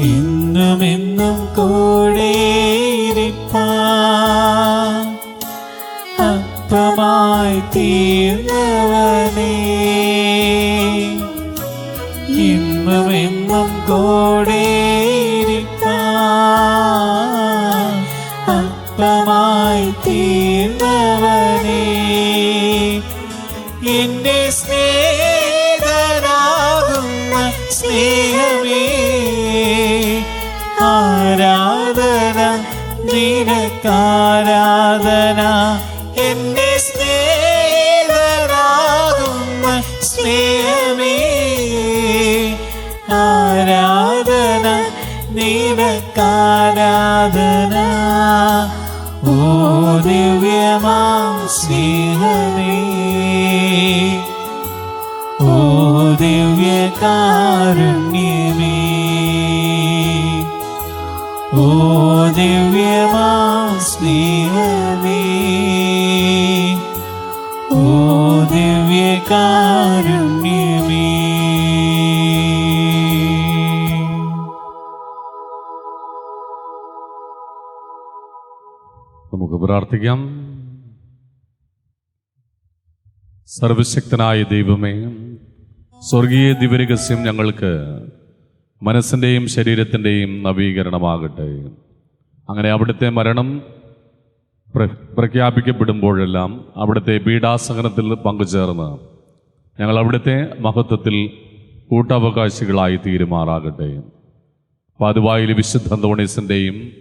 എന്നുമെന്നും കൂടെയിരിപ്പാൻ അപ്പമായി തീർന്നവനേ, എന്നുമെന്നും കൂടെയിരിപ്പാൻ അപ്പമായി തീർന്നവനേ, എന്റെ സ്നേഹിതനാകുന്ന സ്നേഹമേ, ആരാധന നിനക്കാരാധന. എന്റെ സ്നേഹിതനാകുന്ന സ്നേഹമേ, ആരാധന നിനക്കാരാധന. ഓ ദിവ്യമാം സ്നേഹമേ, ഓ ദിവ്യകാരുണ്യമേ, ഓ ദിവ്യമാം സ്നേഹമേ, ഓ ദിവ്യകാരുണ്യമേ. നമുക്ക് പ്രാർത്ഥിക്കാം. സർവശക്തനായ ദൈവമേ, സ്വർഗീയ ദിവ്യരഹസ്യം ഞങ്ങൾക്ക് മനസ്സിൻ്റെയും ശരീരത്തിൻ്റെയും നവീകരണമാകട്ടെ. അങ്ങനെ അവിടുത്തെ മരണം പ്രഖ്യാപിക്കപ്പെടുമ്പോഴെല്ലാം അവിടുത്തെ പീഡാസഹനത്തിൽ പങ്കുചേർന്ന് ഞങ്ങൾ അവിടുത്തെ മഹത്വത്തിൽ കൂട്ടവകാശികളായി തീരുമാറാകട്ടെ. പാതുവായിൽ വിശുദ്ധ അന്തോണീസിൻ്റെയും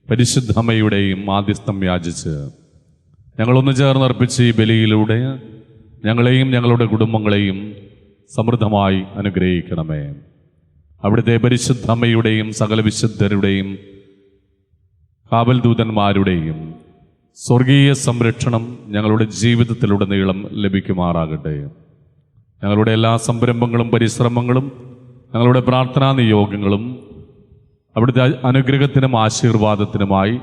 പരിശുദ്ധ അമ്മയുടെയും മാധ്യസ്ഥം യാചിച്ച് ഞങ്ങളൊന്നു ചേർന്ന് അർപ്പിച്ച ഈ ബലിയിലൂടെ ഞങ്ങളെയും ഞങ്ങളുടെ കുടുംബങ്ങളെയും സമൃദ്ധമായി അനുഗ്രഹിക്കണമേ. അവിടുത്തെ പരിശുദ്ധ അമ്മയുടെയും സകല വിശുദ്ധരുടെയും കാവൽദൂതന്മാരുടെയും സ്വർഗീയ സംരക്ഷണം ഞങ്ങളുടെ ജീവിതത്തിലുടനീളം ലഭിക്കുമാറാകട്ടെ. ഞങ്ങളുടെ എല്ലാ സംരംഭങ്ങളും പരിശ്രമങ്ങളും ഞങ്ങളുടെ പ്രാർത്ഥനാ നിയോഗങ്ങളും അവിടുത്തെ അനുഗ്രഹത്തിനും ആശീർവാദത്തിനുമായി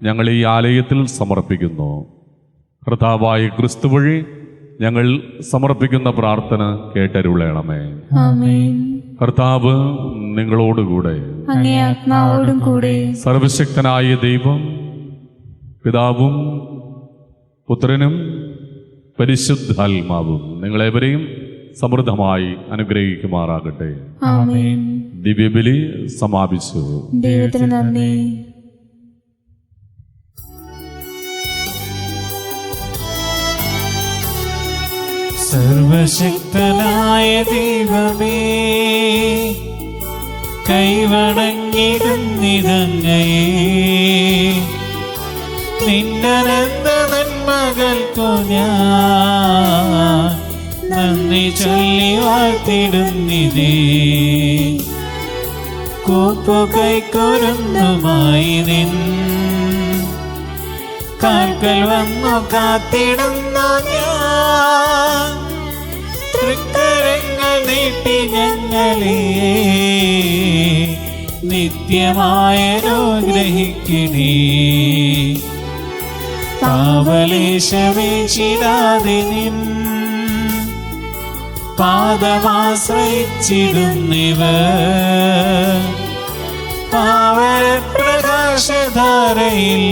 ഞങ്ങൾ ഈ ആലയത്തിൽ സമർപ്പിക്കുന്നു. കർത്താവായ ക്രിസ്തു വഴി ഞങ്ങൾ സമർപ്പിക്കുന്ന പ്രാർത്ഥന കേട്ടരുളയണമേ. ആമേൻ. കർത്താവ് നിങ്ങളോടുകൂടെ, അങ്ങേ ആത്മാവോടും കൂടെ. സർവശക്തനായ ദൈവം പിതാവും പുത്രനും പരിശുദ്ധാത്മാവും നിങ്ങളെവരെയും സമൃദ്ധമായി അനുഗ്രഹിക്കുമാറാകട്ടെ. ആമേൻ. ദിവ്യബലി സമാപിച്ചു. ദൈവത്തിന് നന്ദി. സർവശക്തനായ ദൈവമേ, കൈവണങ്ങിടുന്നിതങ്ങയെ നിന്നനന്ത നന്മകൾക്കു ഞാൻ നന്ദി ചൊല്ലി വാഴ്ത്തിടുന്നിതേ. കൂപ്പുകൈക്കൊരുന്നുമായി നിൻ കാൽക്കൽ വന്നു കാത്തിടുന്നു ഞാൻ. തൃക്കരങ്ങൾ നീട്ടി ഞങ്ങളെ നിത്യമായ അനുഗ്രഹിക്കണേ. പാവലേശമേശിടാതെ നിൻ പാദമാശ്രയിച്ചിടുന്നിവർ പ്രകാശധാരയിൽ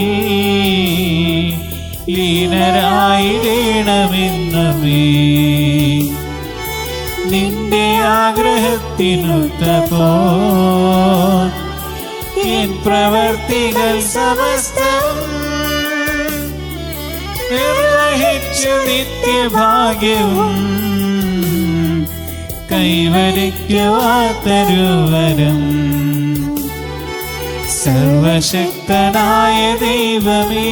ലീനരായിടണമെന്നമേ. നിന്റെ ആഗ്രഹത്തിനൊത്തപ്പോ എൻ പ്രവർത്തികൾ സമസ്തം നിർവഹിച്ചു നിത്യഭാഗ്യവും കൈവരിക്കുവാത്തരുവരം. സർവശക്തനായ ദൈവമേ,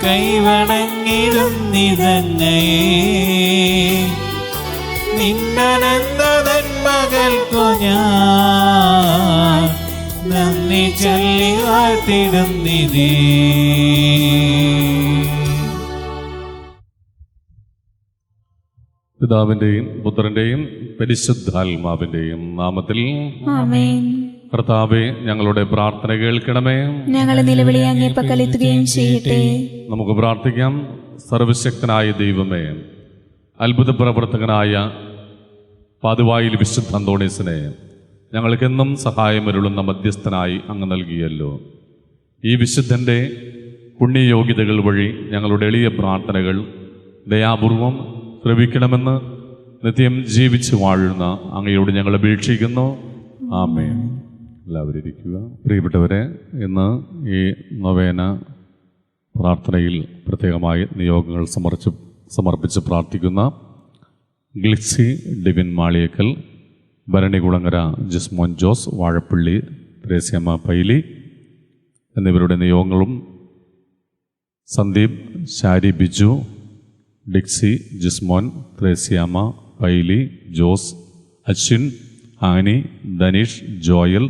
കൈവണങ്ങിടുന്നിതങ്ങയെ. നിന്നനന്ത നന്മകൾക്കു ഞാൻ നന്ദി ചൊല്ലി വാഴ്ത്തിടുന്നിതേ. പിതാവിൻ്റെയും പുത്രൻ്റെയും പരിശുദ്ധാത്മാവിൻ്റെയും നാമത്തിൽ ആമേൻ. കർത്താവേ, ഞങ്ങളുടെ പ്രാർത്ഥന കേൾക്കണമേ. ഞങ്ങളുടെ നിലവിളി അങ്ങേ പക്കലെത്തുകയും ചെയ്യട്ടെ. നമുക്ക് പ്രാർത്ഥിക്കാം. സർവശക്തനായ ദൈവമേ, അത്ഭുത പ്രവർത്തകനായ പാതുവായിൽ വിശുദ്ധ അന്തോണീസിനെ ഞങ്ങൾക്കെന്നും സഹായമരുളുന്ന മധ്യസ്ഥനായി അങ്ങ് നൽകിയല്ലോ. ഈ വിശുദ്ധൻ്റെ പുണ്യയോഗ്യതകൾ വഴി ഞങ്ങളുടെ എളിയ പ്രാർത്ഥനകൾ ദയാപൂർവം ശ്രവിക്കണമെന്ന് നിത്യം ജീവിച്ചു വാഴുന്ന അങ്ങയോട് ഞങ്ങൾ അപേക്ഷിക്കുന്നു. ആമേൻ. എല്ലാവരും ഇരിക്കുക. പ്രിയപ്പെട്ടവരെ, ഇന്ന് ഈ നൊവേന പ്രാർത്ഥനയിൽ പ്രത്യേകമായി നിയോഗങ്ങൾ സമർപ്പിച്ച് പ്രാർത്ഥിക്കുന്ന ഗ്ലിക്സി ഡിവിൻ മാളിയേക്കൽ, ഭരണികുളങ്ങര ജിസ്മോൻ ജോസ്, വാഴപ്പള്ളി ത്രേസ്യമ്മ പൈലി എന്നിവരുടെ നിയോഗങ്ങളും സന്ദീപ്, ശാരി ബിജു, ഡിക്സി, ജിസ്മോൻ, ത്രേസ്യാമ്മ, പൈലി, ജോസ്, അശ്വിൻ, ആനി, ധനീഷ്, ജോയൽ,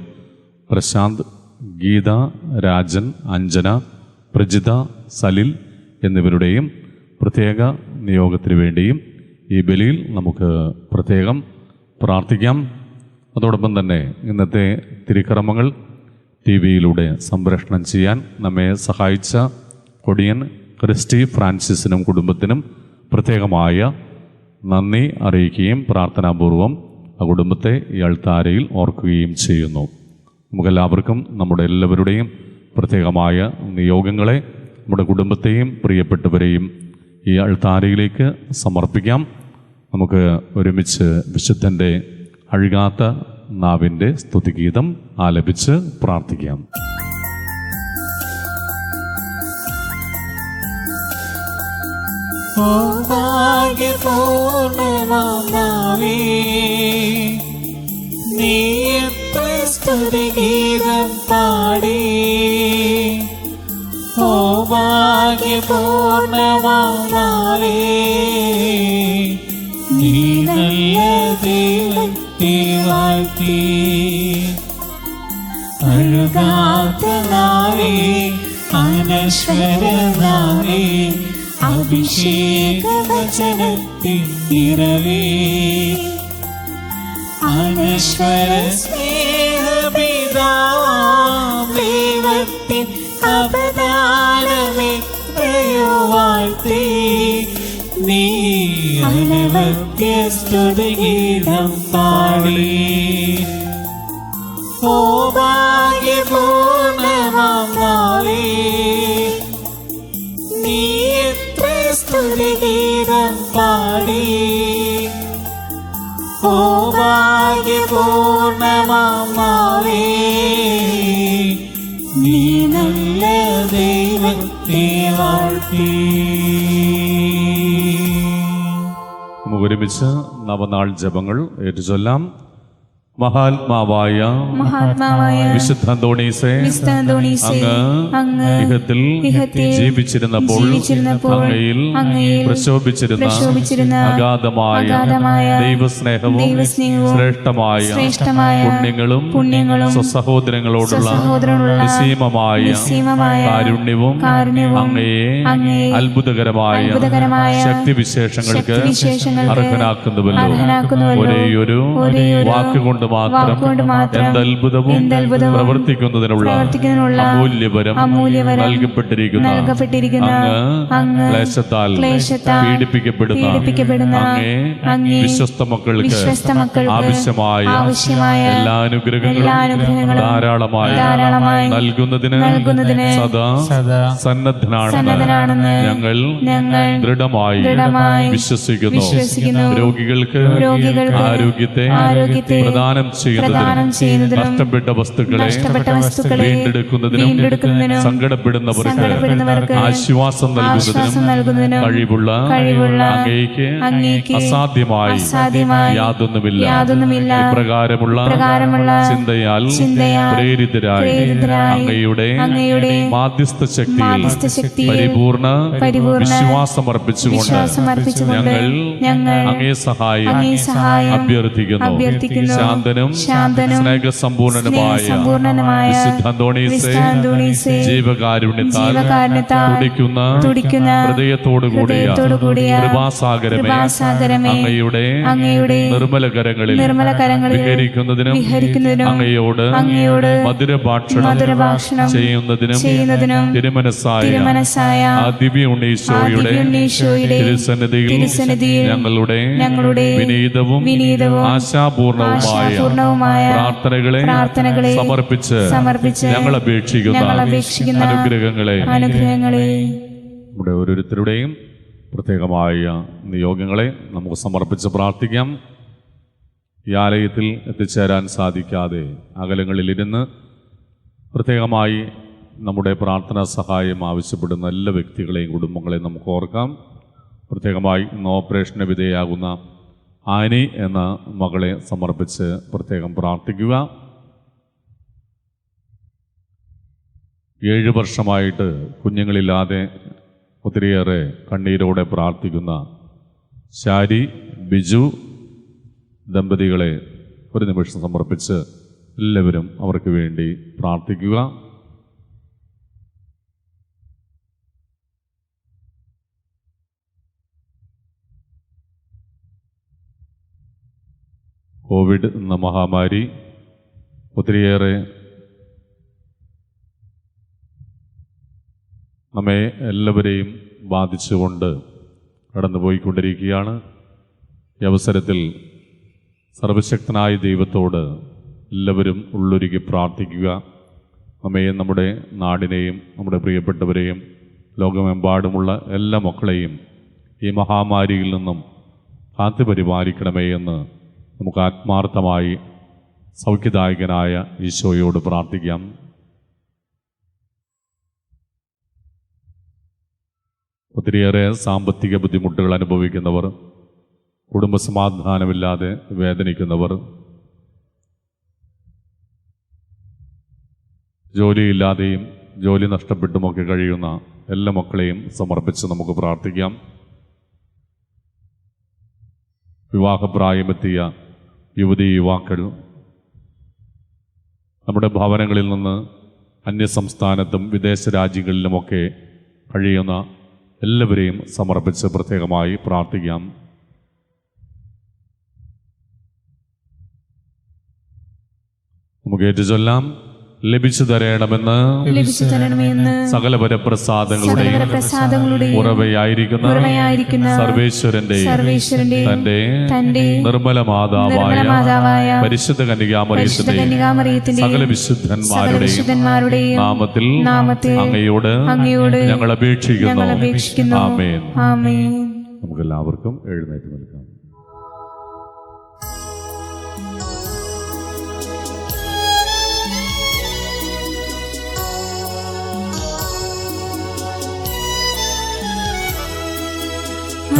പ്രശാന്ത്, ഗീത, രാജൻ, അഞ്ജന, പ്രജിത, സലിൽ എന്നിവരുടെയും പ്രത്യേക നിയോഗത്തിന് വേണ്ടിയും ഈ ബലിയിൽ നമുക്ക് പ്രത്യേകം പ്രാർത്ഥിക്കാം. അതോടൊപ്പം തന്നെ ഇന്നത്തെ തിരുക്കർമ്മങ്ങൾ TV-യിലൂടെ സംപ്രേഷണം ചെയ്യാൻ നമ്മെ സഹായിച്ച കൊടിയൻ ക്രിസ്റ്റി ഫ്രാൻസിസിനും കുടുംബത്തിനും പ്രത്യേകമായ നന്ദി അറിയിക്കുകയും പ്രാർത്ഥനാപൂർവം ആ കുടുംബത്തെ ഈ അൾത്താരയിൽ ഓർക്കുകയും ചെയ്യുന്നു. നമുക്കെല്ലാവർക്കും നമ്മുടെ എല്ലാവരുടെയും പ്രത്യേകമായ നിയോഗങ്ങളെ, നമ്മുടെ കുടുംബത്തെയും പ്രിയപ്പെട്ടവരെയും ഈ അൾത്താരയിലേക്ക് സമർപ്പിക്കാം. നമുക്ക് ഒരുമിച്ച് വിശുദ്ധൻ്റെ അഴുകാത്ത നാവിൻ്റെ സ്തുതിഗീതം ആലപിച്ച് പ്രാർത്ഥിക്കാം. ഓ ഭാഗ്യപൂർണ്ണമാവേ, നീ എത്ര സ്തുതിഗീതം പാടി. ഓ ഭാഗ്യപൂർണ്ണമാവേ, നീ നല്ല ദൈവത്തെ വാഴ്ത്തി. അഴുകാത്ത നാവേ, അനശ്വരനാവേ, അഭിഷേക വചനത്തിൻ നിറവേ, അനശ്വര സ്നേഹപിതാവത്തിൻ അവദാനമേ വാഴ്ത്തി. നീ അനവത്യ സ്തുതിഗീതം പാടി. ഓ ഭാഗ്യപൂർണ്ണമാവേ, നീ എത്ര സ്തുതിഗീതം പാടി. ഓ ഭാഗ്യപൂർണ്ണമാവേ, നീ നല്ല ദൈവത്തെ വാഴ്ത്തി. നമുക്ക് ഒരുമിച്ച് നവനാൾ ജപങ്ങൾ ഏറ്റുചൊല്ലാം. മഹാത്മാവായ വിശുദ്ധ അന്തോണീസേ, അങ്ങ് ഇഹത്തിൽ ജീവിച്ചിരുന്നപ്പോൾ അങ്ങയിൽ പ്രശോഭിച്ചിരുന്ന അഗാധമായ ദൈവസ്നേഹവും ശ്രേഷ്ഠമായ പുണ്യങ്ങളും സ്വസഹോദരങ്ങളോടുള്ള നിസ്സീമമായ കാരുണ്യവും അങ്ങയെ അത്ഭുതകരമായ ശക്തിവിശേഷങ്ങൾക്ക് അർഹനാക്കുന്നുവല്ലോ. ഒരേയൊരു വാക്കുകൊണ്ട് വാക്കുകൊണ്ട് മാത്രം എന്തത്ഭുതവും പ്രവർത്തിക്കുന്നതിനുള്ള അമൂല്യവരം നൽകപ്പെട്ടിരിക്കുന്ന അങ്ങ് ക്ലേശത്താൽ പീഡിപ്പിക്കപ്പെടുന്ന അങ്ങേ വിശ്വസ്ത മക്കൾക്ക് ആവശ്യമായ എല്ലാ അനുഗ്രഹങ്ങളും ധാരാളമായി നൽകുന്നതിന് സദാ സന്നദ്ധനാണെന്ന് ഞങ്ങൾ ദൃഢമായി വിശ്വസിക്കുന്നു. രോഗികൾക്ക് ആരോഗ്യത്തെ പ്രദാനം ചെയ്യുന്നതിനും നഷ്ടപ്പെട്ട വസ്തുക്കളെ വീണ്ടെടുക്കുന്നതിനും സങ്കടപ്പെടുന്നവർക്ക് ആശ്വാസം നൽകുന്നതിനും കഴിവുള്ള അങ്ങേക്ക് അസാധ്യമായി യാതൊന്നുമില്ല. ഇപ്രകാരമുള്ള ചിന്തയാൽ പ്രേരിതരായി അങ്ങയുടെ മാധ്യസ്ഥ ശക്തിയിൽ പരിപൂർണ വിശ്വാസമർപ്പിച്ചുകൊണ്ട് ഞങ്ങൾ അങ്ങേ സഹായം അഭ്യർത്ഥിക്കുന്നു. ശാന്തനും സ്നേഹസമ്പൂർണനുമായ വിശുദ്ധ അന്തോണീസേ, ജീവകാരുണ്യത്താൽ തുടിക്കുന്ന ഹൃദയത്തോടുകൂടിയ കൃപാസാഗരമേ, അങ്ങയുടെ നിർമ്മല കരങ്ങളിൽ വിഹരിക്കുന്നതിനും അങ്ങയോട് മധുരഭാഷണം ചെയ്യുന്നതിനും തിരുമനസ്സായ ആ ദിവ്യ ഉണ്ണീശോയുടെ തിരുസന്നിധിയിൽ ഞങ്ങളുടെ വിനീതവും ആശാപൂർണവുമായ പ്രാർത്ഥനകളെ സമർപ്പിച്ച് ഞങ്ങൾ അപേക്ഷിക്കുന്ന അനുഗ്രഹങ്ങളെ നമ്മുടെ ഓരോരുത്തരുടെയും പ്രത്യേകമായ നിയോഗങ്ങളെ നമുക്ക് സമർപ്പിച്ച് പ്രാർത്ഥിക്കാം. ഈ ആലയത്തിൽ എത്തിച്ചേരാൻ സാധിക്കാതെ അകലങ്ങളിലിരുന്ന് പ്രത്യേകമായി നമ്മുടെ പ്രാർത്ഥനാ സഹായം ആവശ്യപ്പെടുന്ന എല്ലാ വ്യക്തികളെയും കുടുംബങ്ങളെയും നമുക്ക് ഓർക്കാം. പ്രത്യേകമായി ഇന്ന് ഓപ്പറേഷന് വിധേയാകുന്ന ആനി എന്ന മകളെ സമർപ്പിച്ച് പ്രത്യേകം പ്രാർത്ഥിക്കുക. 7 വർഷമായിട്ട് കുഞ്ഞുങ്ങളില്ലാതെ ഒത്തിരിയേറെ കണ്ണീരോടെ പ്രാർത്ഥിക്കുന്ന ശാരി ബിജു ദമ്പതികളെ ഒരു നിമിഷം സമർപ്പിച്ച് എല്ലാവരും അവർക്ക് വേണ്ടി പ്രാർത്ഥിക്കുക. കോവിഡ് എന്ന മഹാമാരി ഒത്തിരിയേറെ നമ്മെ എല്ലാവരെയും ബാധിച്ചുകൊണ്ട് കടന്നുപോയിക്കൊണ്ടിരിക്കുകയാണ്. ഈ അവസരത്തിൽ സർവശക്തനായ ദൈവത്തോട് എല്ലാവരും ഉള്ളൊരുക്കി പ്രാർത്ഥിക്കുക. നമ്മെയും നമ്മുടെ നാടിനെയും നമ്മുടെ പ്രിയപ്പെട്ടവരെയും ലോകമെമ്പാടുമുള്ള എല്ലാ മക്കളെയും ഈ മഹാമാരിയിൽ നിന്നും കാത്തു പരിപാലിക്കണമേ എന്ന് നമുക്ക് ആത്മാർത്ഥമായി സൗഖ്യദായകനായ ഈശോയോട് പ്രാർത്ഥിക്കാം. ഒത്തിരിയേറെ സാമ്പത്തിക ബുദ്ധിമുട്ടുകൾ അനുഭവിക്കുന്നവർ, കുടുംബസമാധാനമില്ലാതെ വേദനിക്കുന്നവർ, ജോലിയില്ലാതെയും ജോലി നഷ്ടപ്പെട്ടുമൊക്കെ കഴിയുന്ന എല്ലാ മക്കളെയും സമർപ്പിച്ച് നമുക്ക് പ്രാർത്ഥിക്കാം. വിവാഹപ്രായമെത്തിയ യുവതി യുവാക്കൾ, നമ്മുടെ ഭവനങ്ങളിൽ നിന്ന് അന്യസംസ്ഥാനത്തും വിദേശ രാജ്യങ്ങളിലുമൊക്കെ കഴിയുന്ന എല്ലാവരെയും സമർപ്പിച്ച് പ്രത്യേകമായി പ്രാർത്ഥിക്കാം. നമുക്ക് ഏറ്റുചൊല്ലാം. ലഭിച്ചു തരണമെന്ന് സകല വരപ്രസാദങ്ങളുടെയും ഉറവയായിരിക്കുന്ന സർവേശ്വരന്റെ തന്റെ നിർമ്മല മാതാവായ പരിശുദ്ധ കന്യകാമറിയത്തിന്റെ സകല വിശുദ്ധന്മാരുടെയും നാമത്തിൽ അങ്ങയോട് ഞങ്ങൾ അപേക്ഷിക്കുന്നു. ആമേൻ. നമുക്കെല്ലാവർക്കും എഴുന്നേറ്റ് നിൽക്കാം.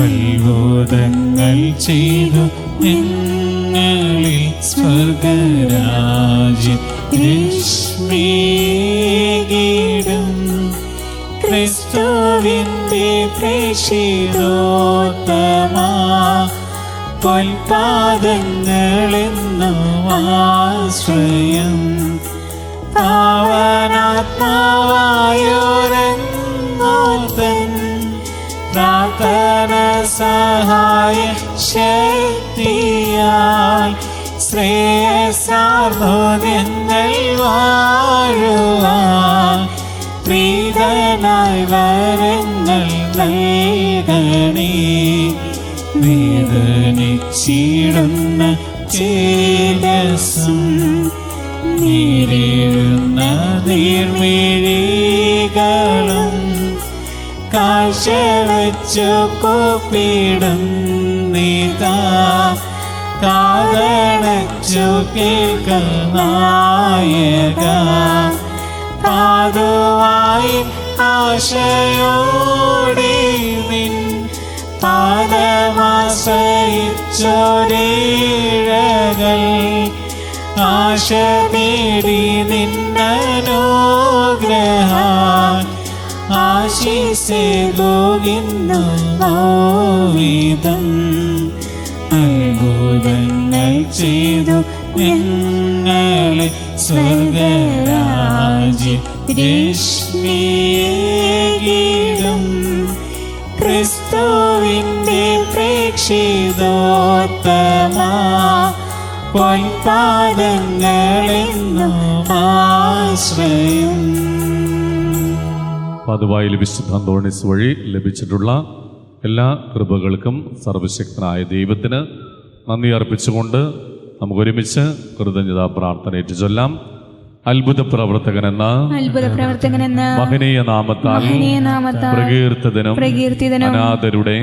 അത്ഭുതങ്ങൾ ചെയ്തു നിങ്ങളിൽ സ്വർഗരാജ്യം രശ്മിഗീതം ക്രിസ്തുവിന്റെ പ്രേഷിതോത്തമ പൊൽപാദങ്ങളെന്നും ആശ്രയം പാവനാത്മാവായോരങ്ങോത്തൻ പ്രാർത്ഥന സഹായ ശക്തിയാൽ ശ്രേയസാർന്നു ഞങ്ങൾ വാഴുവാൻ പ്രീതനായി വരങ്ങൾ നൽകണേ. വേദനിച്ചിടുന്ന ചേതസ്സും നീരിടുന്ന നീർമിഴികളും കാഴ്ച വച്ചു കൂപ്പിടും നീതാ കാതടച്ചു കേൾക്കുന്നായക പാതുവായി ആശയോടെ നിൻ പാദമാശ്രയിച്ചൊരേഴകൾ ആശ തേടി നിന്നനുഗ്രഹം ആശിസേകുന്നു വിധം അത്ഭുതങ്ങൾ ചെയ്തു ഞങ്ങളെ സ്വർഗരാജ്യ രശ്മിയേകിടും ക്രിസ്തുവിന്റെ പ്രേക്ഷിതോത്തമാ പൊൻപാദങ്ങളെന്നും ആശ്രയം. പതുവായിൽ വിശുദ്ധ അന്തോണീസ് വഴി ലഭിച്ചിട്ടുള്ള എല്ലാ കൃപകൾക്കും സർവശക്തനായ ദൈവത്തിന് നന്ദി അർപ്പിച്ചുകൊണ്ട് നമുക്കൊരുമിച്ച് കൃതജ്ഞതാ പ്രാർത്ഥന ഏറ്റുചൊല്ലാം. അത്ഭുത പ്രവർത്തകനെന്ന മഹനീയ നാമത്താൽ പ്രകീർത്തിതനും അനാഥരുടെ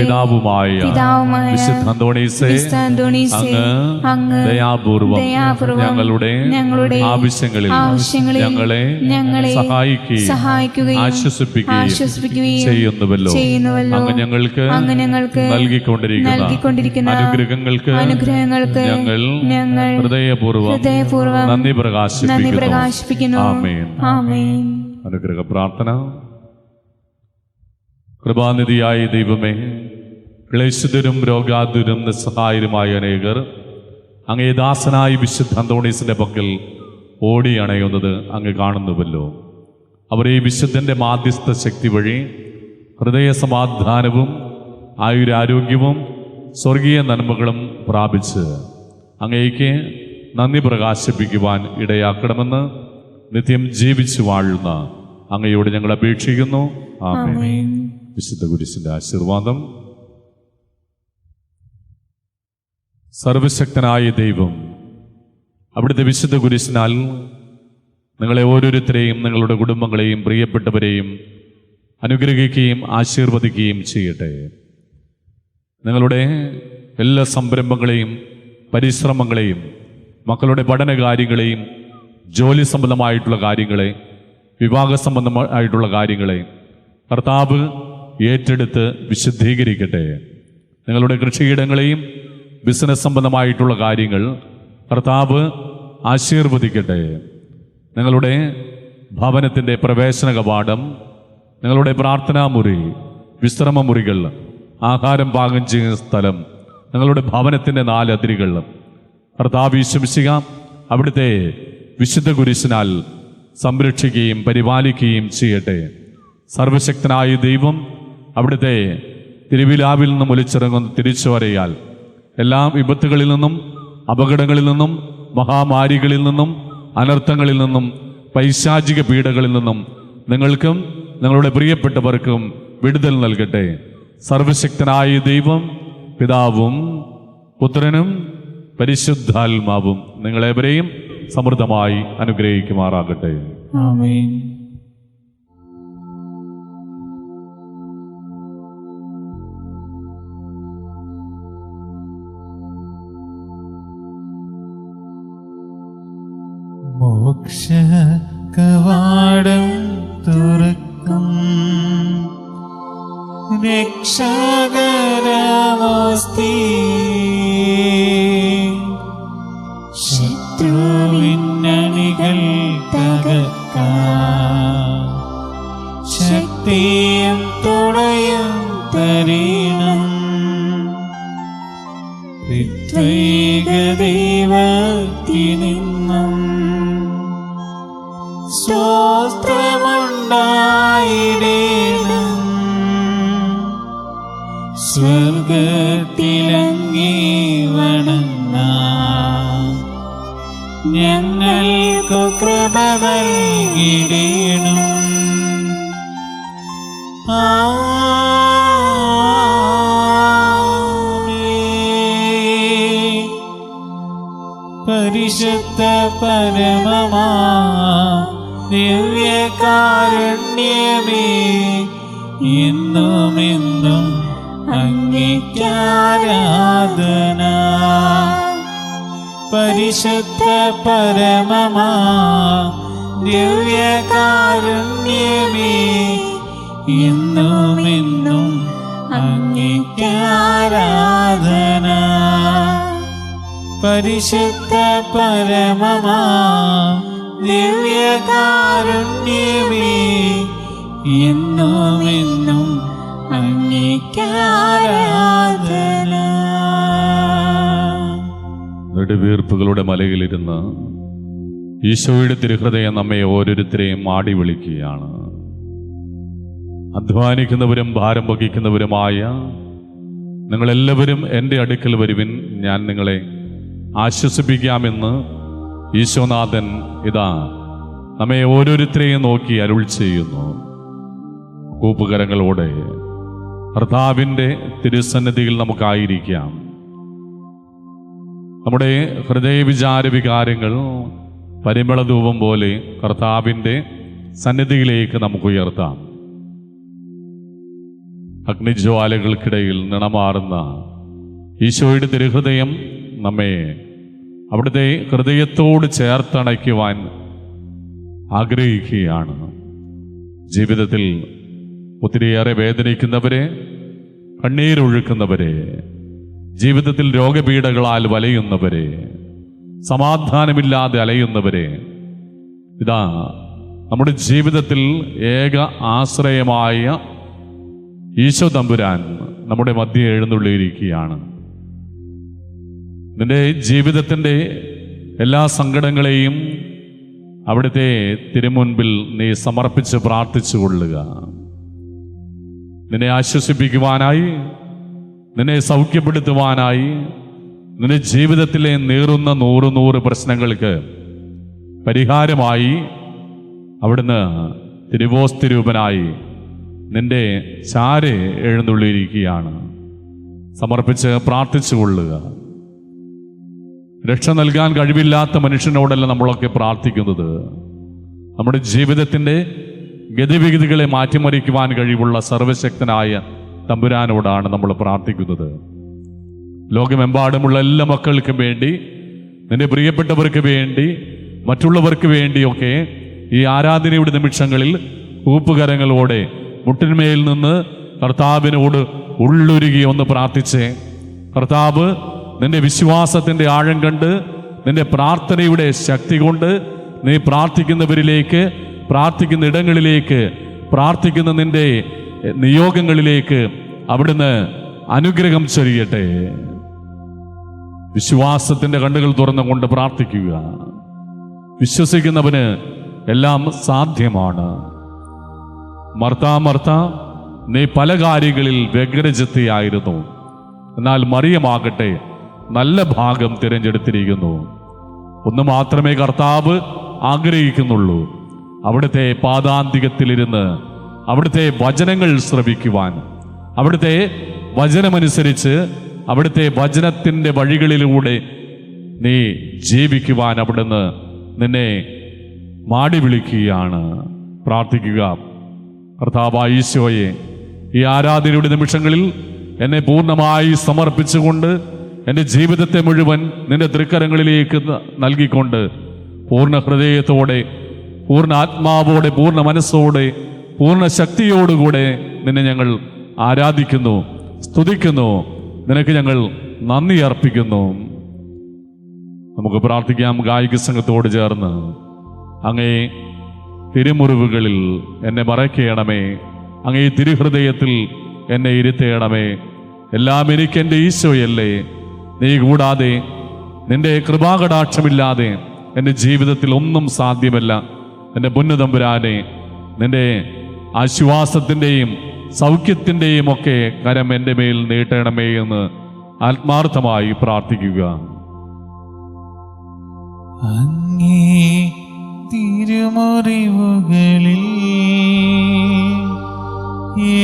പിതാവുമായ വിശുദ്ധ അന്തോണീസേ, അങ്ങ് ദയാപൂർവം ഞങ്ങളുടെ ആവശ്യങ്ങളിൽ ഞങ്ങളെ സഹായിക്കുകയും ആശ്വസിപ്പിക്കുകയും ചെയ്യുന്നുവല്ലോ. അങ്ങ് ഞങ്ങൾക്ക് നൽകിക്കൊണ്ടിരിക്കുന്ന അനുഗ്രഹങ്ങൾക്ക് ഞങ്ങൾ ഹൃദയപൂർവ്വം നന്ദി പ്രകാശിപ്പിക്കുന്നു. ആമേൻ. അനുഗ്രഹ പ്രാർത്ഥന. കൃപാനിധിയായ ദൈവമേ, ക്ലേശിതരും രോഗാതുരും നിസ്സഹായരുമായ അനേകർ അങ്ങേ ദാസനായ വിശുദ്ധ അന്തോണീസിന്റെ പക്കൽ ഓടി അണയുന്നത് അങ്ങ് കാണുന്നുവല്ലോ. അവർ ഈ വിശുദ്ധന്റെ മാധ്യസ്ഥ ശക്തി വഴി ഹൃദയ സമാധാനവും ആയുരാരോഗ്യവും സ്വർഗീയ നന്മകളും പ്രാപിച്ച് അങ്ങേക്ക് നന്ദി പ്രകാശിപ്പിക്കുവാൻ ഇടയാക്കണമെന്ന് നിത്യം ജീവിച്ചു വാഴുന്ന അങ്ങയോട് ഞങ്ങൾ അപേക്ഷിക്കുന്നു. ആമേൻ. വിശുദ്ധ കുരിശിന്റെ ആശീർവാദം. സർവശക്തനായ ദൈവം അവിടുത്തെ വിശുദ്ധ കുരിശിനാൽ നിങ്ങളെ ഓരോരുത്തരെയും നിങ്ങളുടെ കുടുംബങ്ങളെയും പ്രിയപ്പെട്ടവരെയും അനുഗ്രഹിക്കുകയും ആശീർവദിക്കുകയും ചെയ്യട്ടെ. നിങ്ങളുടെ എല്ലാ സംരംഭങ്ങളെയും പരിശ്രമങ്ങളെയും മക്കളുടെ പഠനകാര്യങ്ങളെയും ജോലി സംബന്ധമായിട്ടുള്ള കാര്യങ്ങളെ വിവാഹ സംബന്ധമായിട്ടുള്ള കാര്യങ്ങളെ കർത്താവ് ഏറ്റെടുത്ത് വിശുദ്ധീകരിക്കട്ടെ. നിങ്ങളുടെ കൃഷിയിടങ്ങളെയും ബിസിനസ് സംബന്ധമായിട്ടുള്ള കാര്യങ്ങൾ കർത്താവ് ആശീർവദിക്കട്ടെ. നിങ്ങളുടെ ഭവനത്തിൻ്റെ പ്രവേശന കവാടം, നിങ്ങളുടെ പ്രാർത്ഥനാമുറി, വിശ്രമമുറികൾ, ആഹാരം പാകം ചെയ്യുന്ന സ്ഥലം, നിങ്ങളുടെ ഭവനത്തിൻ്റെ 4 അതിരുകൾ കർത്താവ് വിശ്വസിക്കുക അവിടുത്തെ വിശുദ്ധ കുരിശിനാൽ സംരക്ഷിക്കുകയും പരിപാലിക്കുകയും ചെയ്യട്ടെ. സർവശക്തനായ ദൈവം അവിടുത്തെ തിരുവിലാവിൽ നിന്നും ഒലിച്ചിറങ്ങുന്ന തിരിച്ചുവരയാൽ എല്ലാ വിപത്തുകളിൽ നിന്നും അപകടങ്ങളിൽ നിന്നും മഹാമാരികളിൽ നിന്നും അനർത്ഥങ്ങളിൽ നിന്നും പൈശാചിക പീഡകളിൽ നിന്നും നിങ്ങൾക്കും നിങ്ങളുടെ പ്രിയപ്പെട്ടവർക്കും വിടുതൽ നൽകട്ടെ. സർവശക്തനായ ദൈവം പിതാവും പുത്രനും പരിശുദ്ധാത്മാവും നിങ്ങളെവരെയും സമൃദ്ധമായി അനുഗ്രഹിക്കുമാറാകട്ടെ. ആമേൻ. മോക്ഷ കവാടം തുറക്കും രക്ഷകരമോസ്തി ശത്രുവിന്നണികൾ തകർക്കാൻ ശക്തിയും തുണയും തരീണം ത്രിത്വൈക ദൈവത്തിനിന്നും സ്തോത്രമുണ്ടായിടേണം സ്വർഗത്തിലങ്ങേ വണങ്ങാം. ഞങ്ങൾക്കു കൃപ നൽകിടേണം. ആമേൻ. പരിശുദ്ധ പരമമാ ദിവ്യകാരുണ്യമേ, എന്നുമെന്നും അങ്ങേക്കാരാധന. പരിശുദ്ധ പരമമാ ദിവ്യകാരുണ്യമേ, എന്നുമെന്നും അങ്ങേക്കാരാധന. പരിശുദ്ധ പരമമാ ദിവ്യകാരുണ്യമേ, എന്നുമെന്നും അങ്ങേക്കാരാധന. നെടുവീർപ്പുകളുടെ മലയിലിരുന്ന് ഈശോയുടെ തിരുഹൃദയം നമ്മെ ഓരോരുത്തരെയും മാടി വിളിക്കുകയാണ്. അധ്വാനിക്കുന്നവരും ഭാരം വഹിക്കുന്നവരുമായ നിങ്ങളെല്ലാവരും എൻ്റെ അടുക്കൽ വരുവിൻ, ഞാൻ നിങ്ങളെ ആശ്വസിപ്പിക്കാമെന്ന് ഈശോനാഥൻ ഇതാ നമ്മെ ഓരോരുത്തരെയും നോക്കി അരുൾ ചെയ്യുന്നു. കൂപ്പുകരങ്ങളോടെ കർത്താവിൻ്റെ തിരുസന്നിധിയിൽ നമുക്കായിരിക്കാം. നമ്മുടെ ഹൃദയവിചാര വികാരങ്ങൾ പരിമളധൂപം പോലെ കർത്താവിൻ്റെ സന്നിധിയിലേക്ക് നമുക്ക് ഉയർത്താം. അഗ്നിജ്വാലകൾക്കിടയിൽ നിണമാറുന്ന ഈശോയുടെ തിരുഹൃദയം നമ്മെ അവിടുത്തെ ഹൃദയത്തോട് ചേർത്തണയ്ക്കുവാൻ ആഗ്രഹിക്കുകയാണ്. ജീവിതത്തിൽ ഒത്തിരിയേറെ വേദനിക്കുന്നവരെ, കണ്ണീരൊഴുക്കുന്നവരെ, ജീവിതത്തിൽ രോഗപീഠകളാൽ വലയുന്നവരെ, സമാധാനമില്ലാതെ അലയുന്നവരെ, ഇതാ നമ്മുടെ ജീവിതത്തിൽ ഏക ആശ്രയമായ ഈശോ തമ്പുരാൻ നമ്മുടെ മധ്യേ എഴുന്നള്ളിയിരിക്കുകയാണ്. നിന്റെ ജീവിതത്തിൻ്റെ എല്ലാ സങ്കടങ്ങളെയും അവിടുത്തെ തിരുമുൻപിൽ നീ സമർപ്പിച്ച് പ്രാർത്ഥിച്ചു കൊള്ളുക. നിന്നെ ആശ്വസിപ്പിക്കുവാനായി, നിന്നെ സൗഖ്യപ്പെടുത്തുവാനായി, നിന്റെ ജീവിതത്തിലെ നീറുന്ന 100 പ്രശ്നങ്ങൾക്ക് പരിഹാരമായി അവിടുന്ന് തിരുവോസ്തിരൂപനായി നിന്റെ ചാരെ എഴുന്നള്ളിയിരിക്കുകയാണ്. സമർപ്പിച്ച് പ്രാർത്ഥിച്ചു കൊള്ളുക. രക്ഷ നൽകാൻ കഴിവില്ലാത്ത മനുഷ്യനോടല്ല നമ്മളൊക്കെ പ്രാർത്ഥിക്കുന്നത്. നമ്മുടെ ജീവിതത്തിൻ്റെ ഗതിവിഗതികളെ മാറ്റിമറിക്കുവാൻ കഴിവുള്ള സർവശക്തനായ തമ്പുരാനോടാണ് നമ്മൾ പ്രാർത്ഥിക്കുന്നത്. ലോകമെമ്പാടുമുള്ള എല്ലാ മക്കൾക്കും വേണ്ടി, നിന്റെ പ്രിയപ്പെട്ടവർക്ക് വേണ്ടി, മറ്റുള്ളവർക്ക് വേണ്ടിയൊക്കെ ഈ ആരാധനയുടെ നിമിഷങ്ങളിൽ കൂപ്പുകരങ്ങളോടെ മുട്ടിന്മേൽ നിന്ന് കർത്താവിനോട് ഉള്ളൊരുകി ഒന്ന് പ്രാർത്ഥിച്ചേ. കർത്താവ് നിന്റെ വിശ്വാസത്തിൻ്റെ ആഴം കണ്ട്, നിന്റെ പ്രാർത്ഥനയുടെ ശക്തി കൊണ്ട് നീ പ്രാർത്ഥിക്കുന്നവരിലേക്ക്, പ്രാർത്ഥിക്കുന്ന ഇടങ്ങളിലേക്ക്, പ്രാർത്ഥിക്കുന്ന നിന്റെ നിയോഗങ്ങളിലേക്ക് അവിടുന്ന് അനുഗ്രഹം ചൊരിയട്ടെ. വിശ്വാസത്തിൻ്റെ കണ്ണുകൾ തുറന്നുകൊണ്ട് പ്രാർത്ഥിക്കുക. വിശ്വസിക്കുന്നവന് എല്ലാം സാധ്യമാണ്. മർത്ത, നീ പല കാര്യങ്ങളിൽ വ്യഗ്രചിത്തയായിരുന്നു, എന്നാൽ മറിയമാകട്ടെ നല്ല ഭാഗം തിരഞ്ഞെടുത്തിരിക്കുന്നു. ഒന്ന് മാത്രമേ കർത്താവ് ആഗ്രഹിക്കുന്നുള്ളൂ, അവിടുത്തെ പാദാന്തികത്തിലിരുന്ന് അവിടുത്തെ വചനങ്ങൾ ശ്രവിക്കുവാൻ, അവിടുത്തെ വചനമനുസരിച്ച് അവിടുത്തെ വചനത്തിൻ്റെ വഴികളിലൂടെ നീ ജീവിക്കുവാൻ അവിടുന്ന് നിന്നെ മാടി വിളിക്കുകയാണ്. പ്രാർത്ഥിക്കുക. കർത്താവായ ഈശോയെ, ഈ ആരാധനയുടെ നിമിഷങ്ങളിൽ എന്നെ പൂർണ്ണമായി സമർപ്പിച്ചുകൊണ്ട് എൻ്റെ ജീവിതത്തെ മുഴുവൻ നിന്റെ തൃക്കരങ്ങളിലേക്ക് നൽകിക്കൊണ്ട് പൂർണ്ണ ഹൃദയത്തോടെ, പൂർണ്ണ ആത്മാവോടെ, പൂർണ്ണ മനസ്സോടെ, പൂർണ്ണ ശക്തിയോടുകൂടെ നിന്നെ ഞങ്ങൾ ആരാധിക്കുന്നു, സ്തുതിക്കുന്നു. നിനക്ക് ഞങ്ങൾ നന്ദി അർപ്പിക്കുന്നു. നമുക്ക് പ്രാർത്ഥിക്കാം ഗായിക സംഘത്തോട് ചേർന്ന്. അങ്ങേ തിരുമുറിവുകളിൽ എന്നെ മറയ്ക്കണമേ, അങ്ങേ തിരുഹൃദയത്തിൽ എന്നെ ഇരുത്തേണമേ. എല്ലാം എനിക്ക് എൻ്റെ ഈശോയല്ലേ, നീ കൂടാതെ, നിന്റെ കൃപാകടാക്ഷമില്ലാതെ എൻ്റെ ജീവിതത്തിൽ ഒന്നും സാധ്യമല്ല. എൻ്റെ പൊന്നുതമ്പുരാനെ, നിന്റെ ആശ്വാസത്തിൻ്റെയും സൗഖ്യത്തിൻ്റെയും ഒക്കെ കരം എൻ്റെ മേൽ നീട്ടണമേ എന്ന് ആത്മാർത്ഥമായി പ്രാർത്ഥിക്കുക. അങ്ങേ തിരുമുറിവുകളിൽ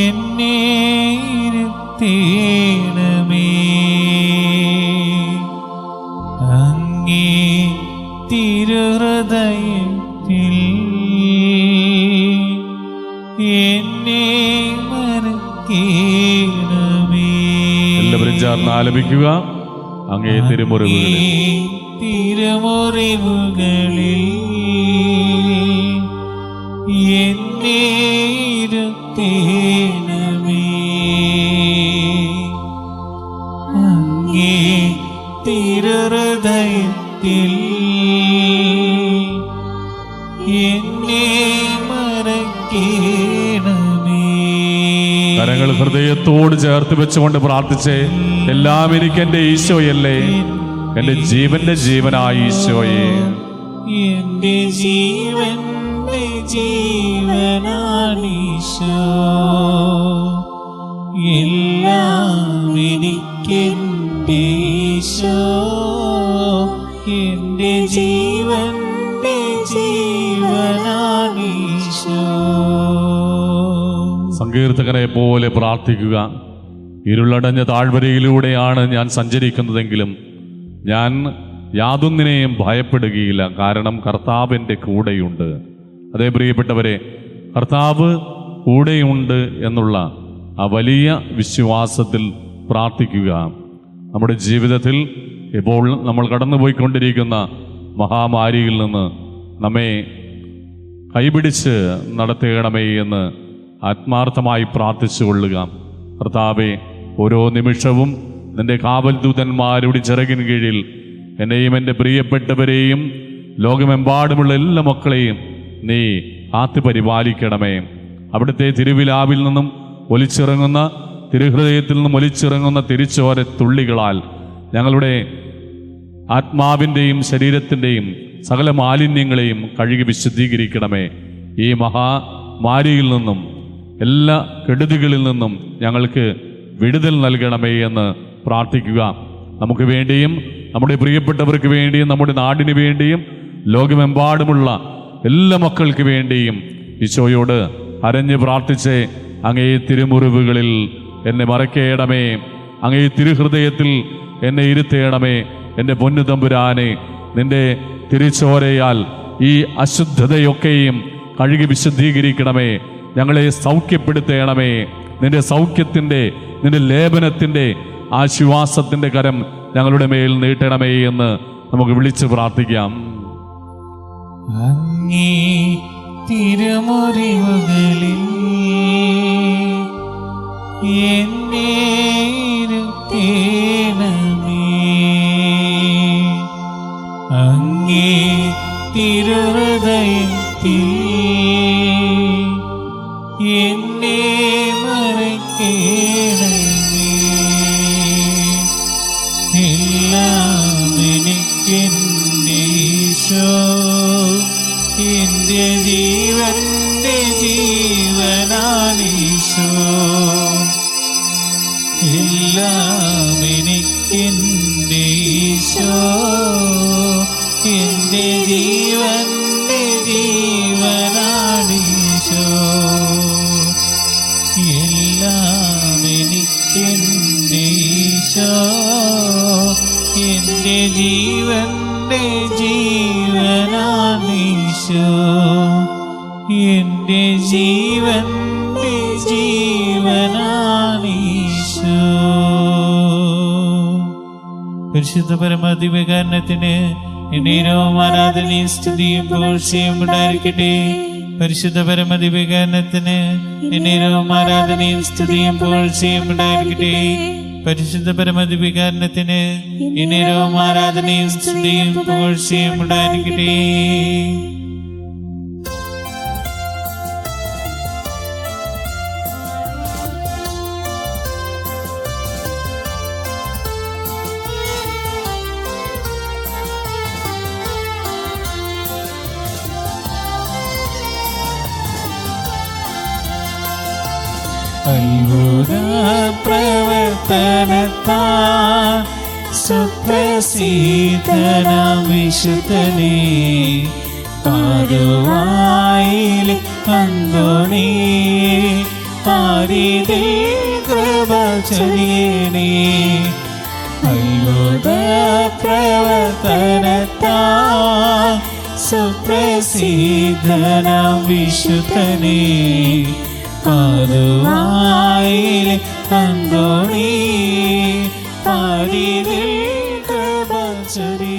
എന്നെ ഇരുത്തേണമേ. അങ്ങേ തിരുഹൃദയത്തിൽ എന്നെ മറക്കേണമേ. എല്ലാവരും ചേർന്ന് ആലപിക്കുക. അങ്ങേ തിരുമുറിവുകളിൽ എന്നെ ഇരുത്തേണമേ. അങ്ങേ തിരുഹൃദയത്തിൽ എന്നെ മറക്കേണമേ. കരങ്ങൾ ഹൃദയത്തോട് ചേർത്ത് വെച്ചുകൊണ്ട് പ്രാർത്ഥിച്ചേ. എല്ലാം എനിക്ക് എൻ്റെ ഈശോയല്ലേ, എൻ്റെ ജീവന്റെ ജീവനായ ഈശോയെ. എന്റെ ജീവന്റെ ജീവനാണീശോ, എല്ലാം എനിക്കെന്റെ ഈശോ. എന്റെ ജീവന്റെ ജീവനാണീശോ. സങ്കീർത്തകനെ പോലെ പ്രാർത്ഥിക്കുക. ഇരുളടഞ്ഞ താഴ്വരയിലൂടെയാണ് ഞാൻ സഞ്ചരിക്കുന്നതെങ്കിലും ഞാൻ യാതൊന്നിനെയും ഭയപ്പെടുകയില്ല, കാരണം കർത്താവ് എൻ്റെ കൂടെയുണ്ട്. അതേ പ്രിയപ്പെട്ടവരെ, കർത്താവ് കൂടെയുണ്ട് എന്നുള്ള ആ വലിയ വിശ്വാസത്തിൽ പ്രാർത്ഥിക്കുക. നമ്മുടെ ജീവിതത്തിൽ ഇപ്പോൾ നമ്മൾ കടന്നുപോയിക്കൊണ്ടിരിക്കുന്ന മഹാമാരിയിൽ നിന്ന് നമ്മെ കൈപിടിച്ച് നടത്തേണമേ എന്ന് ആത്മാർത്ഥമായി പ്രാർത്ഥിച്ചു കൊള്ളുക. കർത്താവെ, ഓരോ നിമിഷവും നിന്റെ കാവൽ ദൂതന്മാരുടെ ചിറകിന് കീഴിൽ എന്നെയും എൻ്റെ പ്രിയപ്പെട്ടവരെയും ലോകമെമ്പാടുമുള്ള എല്ലാ മക്കളെയും നീ കാത്തു പരിപാലിക്കണമേ. അവിടുത്തെ തിരുവിലാവിൽ നിന്നും ഒലിച്ചിറങ്ങുന്ന, തിരുഹൃദയത്തിൽ നിന്നും ഒലിച്ചിറങ്ങുന്ന തിരിച്ചോര തുള്ളികളാൽ ഞങ്ങളുടെ ആത്മാവിൻ്റെയും ശരീരത്തിൻ്റെയും സകല മാലിന്യങ്ങളെയും കഴുകി വിശുദ്ധീകരിക്കണമേ. ഈ മഹാമാരിയിൽ നിന്നും എല്ലാ കെടുതികളിൽ നിന്നും ഞങ്ങൾക്ക് വിടുതൽ നൽകണമേ എന്ന് പ്രാർത്ഥിക്കുക. നമുക്ക് വേണ്ടിയും നമ്മുടെ പ്രിയപ്പെട്ടവർക്ക് വേണ്ടിയും നമ്മുടെ നാടിന് വേണ്ടിയും ലോകമെമ്പാടുമുള്ള എല്ലാ മക്കൾക്ക് വേണ്ടിയും ഈശോയോട് അരഞ്ഞ് പ്രാർത്ഥിച്ച് അങ്ങേ തിരുമുറിവുകളിൽ എന്നെ മറക്കേണമേ, അങ്ങേ തിരുഹൃദയത്തിൽ എന്നെ ഇരുത്തേണമേ. എൻ്റെ പൊന്നു തമ്പുരാനെ, നിന്റെ തിരിച്ചോരയാൽ ഈ അശുദ്ധതയൊക്കെയും കഴുകി വിശുദ്ധീകരിക്കണമേ. ഞങ്ങളെ സൗഖ്യപ്പെടുത്തേണമേ. നിന്റെ സൗഖ്യത്തിൻ്റെ, നിന്റെ ലേപനത്തിൻ്റെ, ആശ്വാസത്തിൻ്റെ കരം ഞങ്ങളുടെ മേൽ നീട്ടണമേ എന്ന് നമുക്ക് വിളിച്ച് പ്രാർത്ഥിക്കാം. അങ്ങേ തിരുമുറിവുകളിൽ എന്നെ ഇരുത്തേണമേ. അങ്ങേ തിരുഹൃദയത്തിൽ എന്നെ മറക്കേണമേ. എല്ലാം എനിക്കെന്റെ ഈശോ, എന്റെ ജീവന്റെ ജീവനാണീശോ. എല്ലാം എനിക്കെന്റെ ഈശോ, എന്റെ ജീവന്റെ ജീവനാണീശോ. എല്ലാം എനിക്കെന്റെ ഈശോ, എന്റെ ജീവന്റെ ജീവനാണീശോ. എന്റെ ജീവന്റെ ജീവനാണീശോ. പരിശുദ്ധ പരമാധിപകാരണത്തിന് എന്നേരവും ആരാധനയും സ്തുതിയും പുകഴ്ചയും ഉണ്ടായിരിക്കട്ടെ. പരിശുദ്ധ പരമദിവ്യകാരണത്തിന് എന്നേരവും ആരാധനയും സ്തുതിയും പുകഴ്ചയും ഉണ്ടായിരിക്കട്ടെ. പരിശുദ്ധ പരമദിവ്യകാരണത്തിന് എന്നേരവും ആരാധനയും സ്തുതിയും പുകഴ്ചയും ഉണ്ടായിരിക്കട്ടെ. അത്ഭുത പ്രവർത്തനത്താൽ സുപ്രസിദ്ധനാം വിശുദ്ധനേ, പാതുവായിലെ അന്തോണി, പാരിതിൽ കൃപ ചൊരിയണേ. അത്ഭുത പ്രവർത്തനത്താൽ സുപ്രസിദ്ധനാം വിശുദ്ധനേ, പാതുവായിലെ അന്തോണി, പാരിതിൽ കൃപ ചൊരിയണേ.